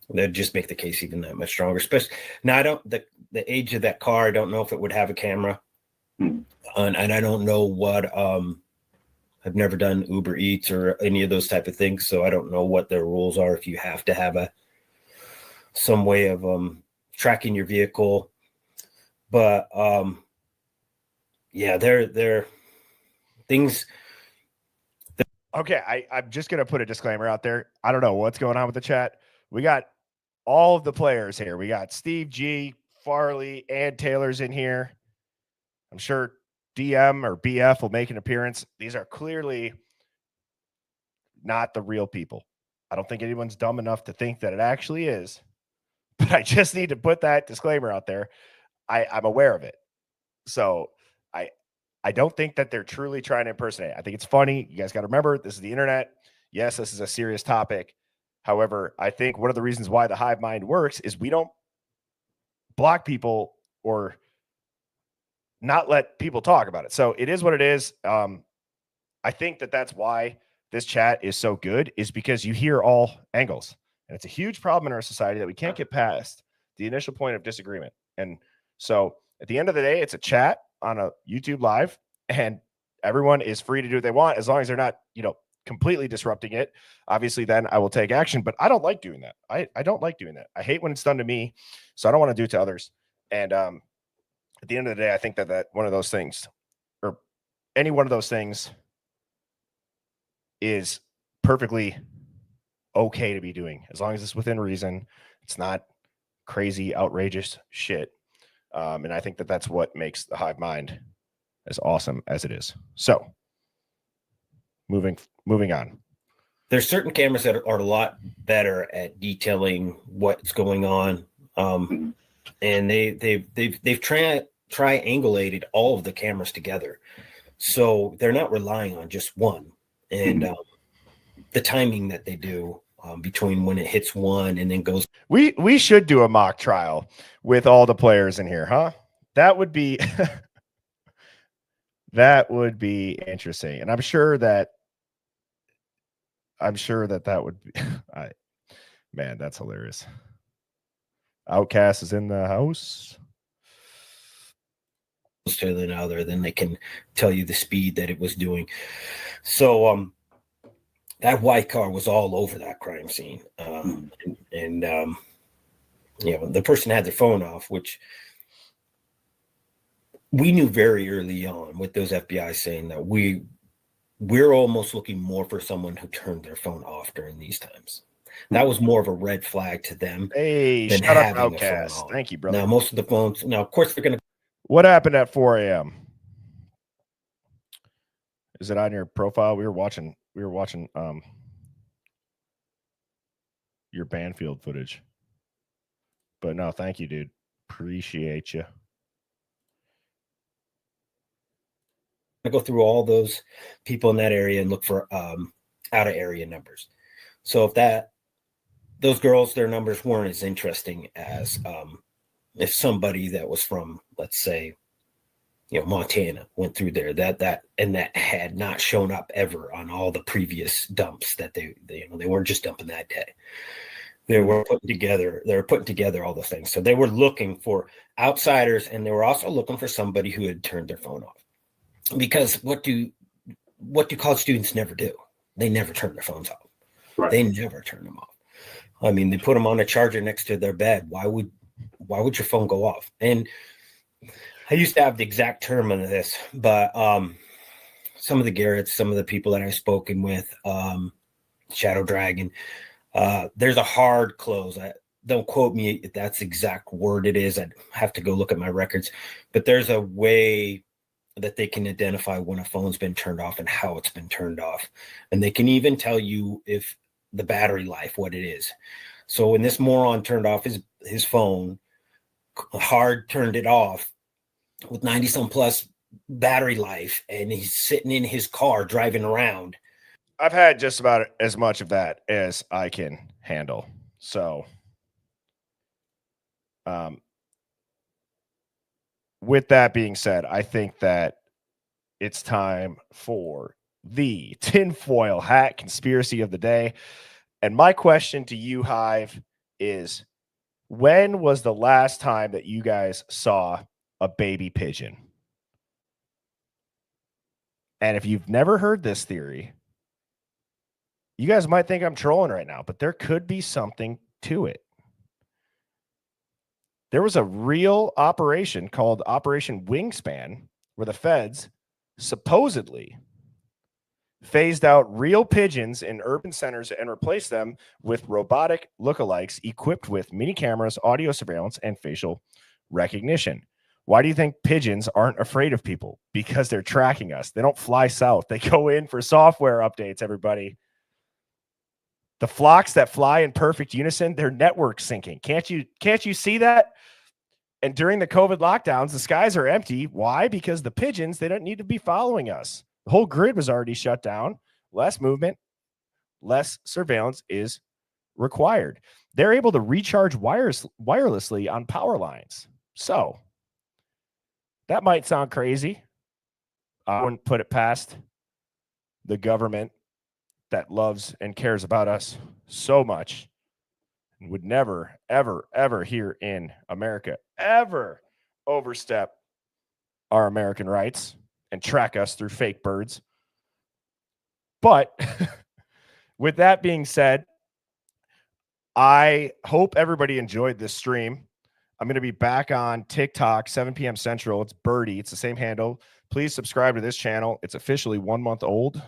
that'd just make the case even that much stronger. Especially now, I don't the age of that car. I don't know if it would have a camera, and I don't know what. I've never done Uber Eats or any of those type of things, so I don't know what their rules are. If you have to have some way of tracking your vehicle, but yeah, they're things. Okay, I'm just going to put a disclaimer out there. I don't know what's going on with the chat. We got all of the players here. We got Steve G, Farley, and Taylor's in here. I'm sure DM or BF will make an appearance. These are clearly not the real people. I don't think anyone's dumb enough to think that it actually is. But I just need to put that disclaimer out there. I'm aware of it. So I don't think that they're truly trying to impersonate. I think it's funny. You guys got to remember, this is the internet. Yes, this is a serious topic. However, I think one of the reasons why the hive mind works is we don't block people or not let people talk about it. So it is what it is. I think that that's why this chat is so good, is because you hear all angles. And it's a huge problem in our society that we can't get past the initial point of disagreement. And so at the end of the day, it's a chat on a YouTube live, and everyone is free to do what they want as long as they're not, completely disrupting it. Obviously, then I will take action, but I don't like doing that. I don't like doing that. I hate when it's done to me, so I don't want to do it to others. And at the end of the day, I think that one of those things, or any one of those things, is perfectly okay to be doing as long as it's within reason. It's not crazy, outrageous shit. And I think that that's what makes the hive mind as awesome as it is. So moving on. There's certain cameras that are a lot better at detailing what's going on. And they've triangulated all of the cameras together. So they're not relying on just one. And the timing that they do, between when it hits one and then goes. We should do a mock trial with all the players in here, huh? That would be that would be interesting, and I'm sure that would be. Man, that's hilarious. Outcast is in the house. To another, then they can tell you the speed that it was doing. So that white car was all over that crime scene, and the person had their phone off, which we knew very early on with those FBI saying that we're almost looking more for someone who turned their phone off during these times. That was more of a red flag to them. Hey, than shut up, having a phone Outcast. on. Thank you, brother. Now, most of the phones, now, of course, they're going to. What happened at 4 a.m.? Is it on your profile? We were watching your Banfield footage. But no, thank you, dude. Appreciate you. I go through all those people in that area and look for out of area numbers. So if those girls, their numbers weren't as interesting as if somebody that was from, let's say, Montana went through there, that had not shown up ever on all the previous dumps that they weren't just dumping that day. They were putting together all the things. So they were looking for outsiders, and they were also looking for somebody who had turned their phone off. Because what do college students never do? They never turn their phones off. Right. They never turn them off. I mean, they put them on a charger next to their bed. Why would your phone go off? And I used to have the exact term on this, but some of the Garretts, some of the people that I've spoken with, Shadow Dragon, there's a hard close. Don't quote me if that's the exact word it is. I'd have to go look at my records, but there's a way that they can identify when a phone's been turned off and how it's been turned off. And they can even tell you if the battery life, what it is. So when this moron turned off his phone, hard turned it off with 90 some plus battery life, and he's sitting in his car driving around. I've had just about as much of that as I can handle. So, with that being said, I think that it's time for the tinfoil hat conspiracy of the day. And my question to you, Hive, is when was the last time that you guys saw a baby pigeon? And if you've never heard this theory, you guys might think I'm trolling right now, but there could be something to it. There was a real operation called Operation Wingspan where the feds supposedly phased out real pigeons in urban centers and replaced them with robotic lookalikes equipped with mini cameras, audio surveillance, and facial recognition. Why do you think pigeons aren't afraid of people? Because they're tracking us. They don't fly south. They go in for software updates, everybody. The flocks that fly in perfect unison, their network syncing. Can't you see that? And during the COVID lockdowns, the skies are empty. Why? Because the pigeons, they don't need to be following us. The whole grid was already shut down. Less movement, less surveillance is required. They're able to recharge wirelessly on power lines. So that might sound crazy. I wouldn't put it past the government that loves and cares about us so much and would never, ever, ever here in America ever overstep our American rights and track us through fake birds. But with that being said, I hope everybody enjoyed this stream. I'm going to be back on TikTok, 7 p.m. Central. It's Birdie. It's the same handle. Please subscribe to this channel. It's officially 1 month old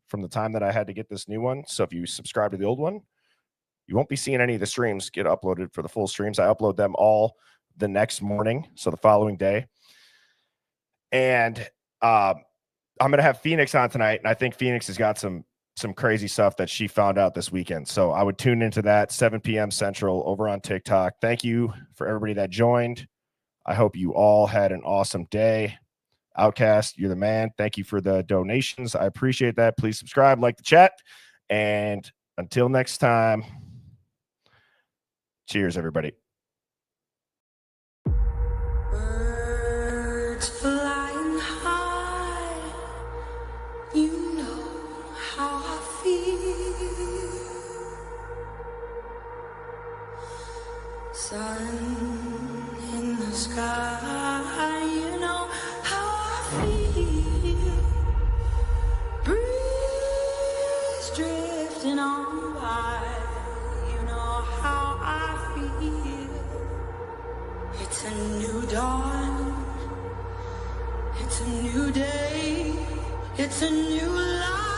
from the time that I had to get this new one. So if you subscribe to the old one, you won't be seeing any of the streams get uploaded for the full streams. I upload them all the next morning, so the following day. And I'm going to have Phoenix on tonight, and I think Phoenix has got some crazy stuff that she found out this weekend. So I would tune into that 7 p.m. Central over on TikTok. Thank you for everybody that joined. I hope you all had an awesome day. Outcast, you're the man. Thank you for the donations. I appreciate that. Please subscribe, like the chat, and Until next time, cheers, everybody. Birds flying high, you know how I feel. Sun in the sky, you know how I feel. Breeze drifting on by, you know how I feel. It's a new dawn, it's a new day, it's a new life.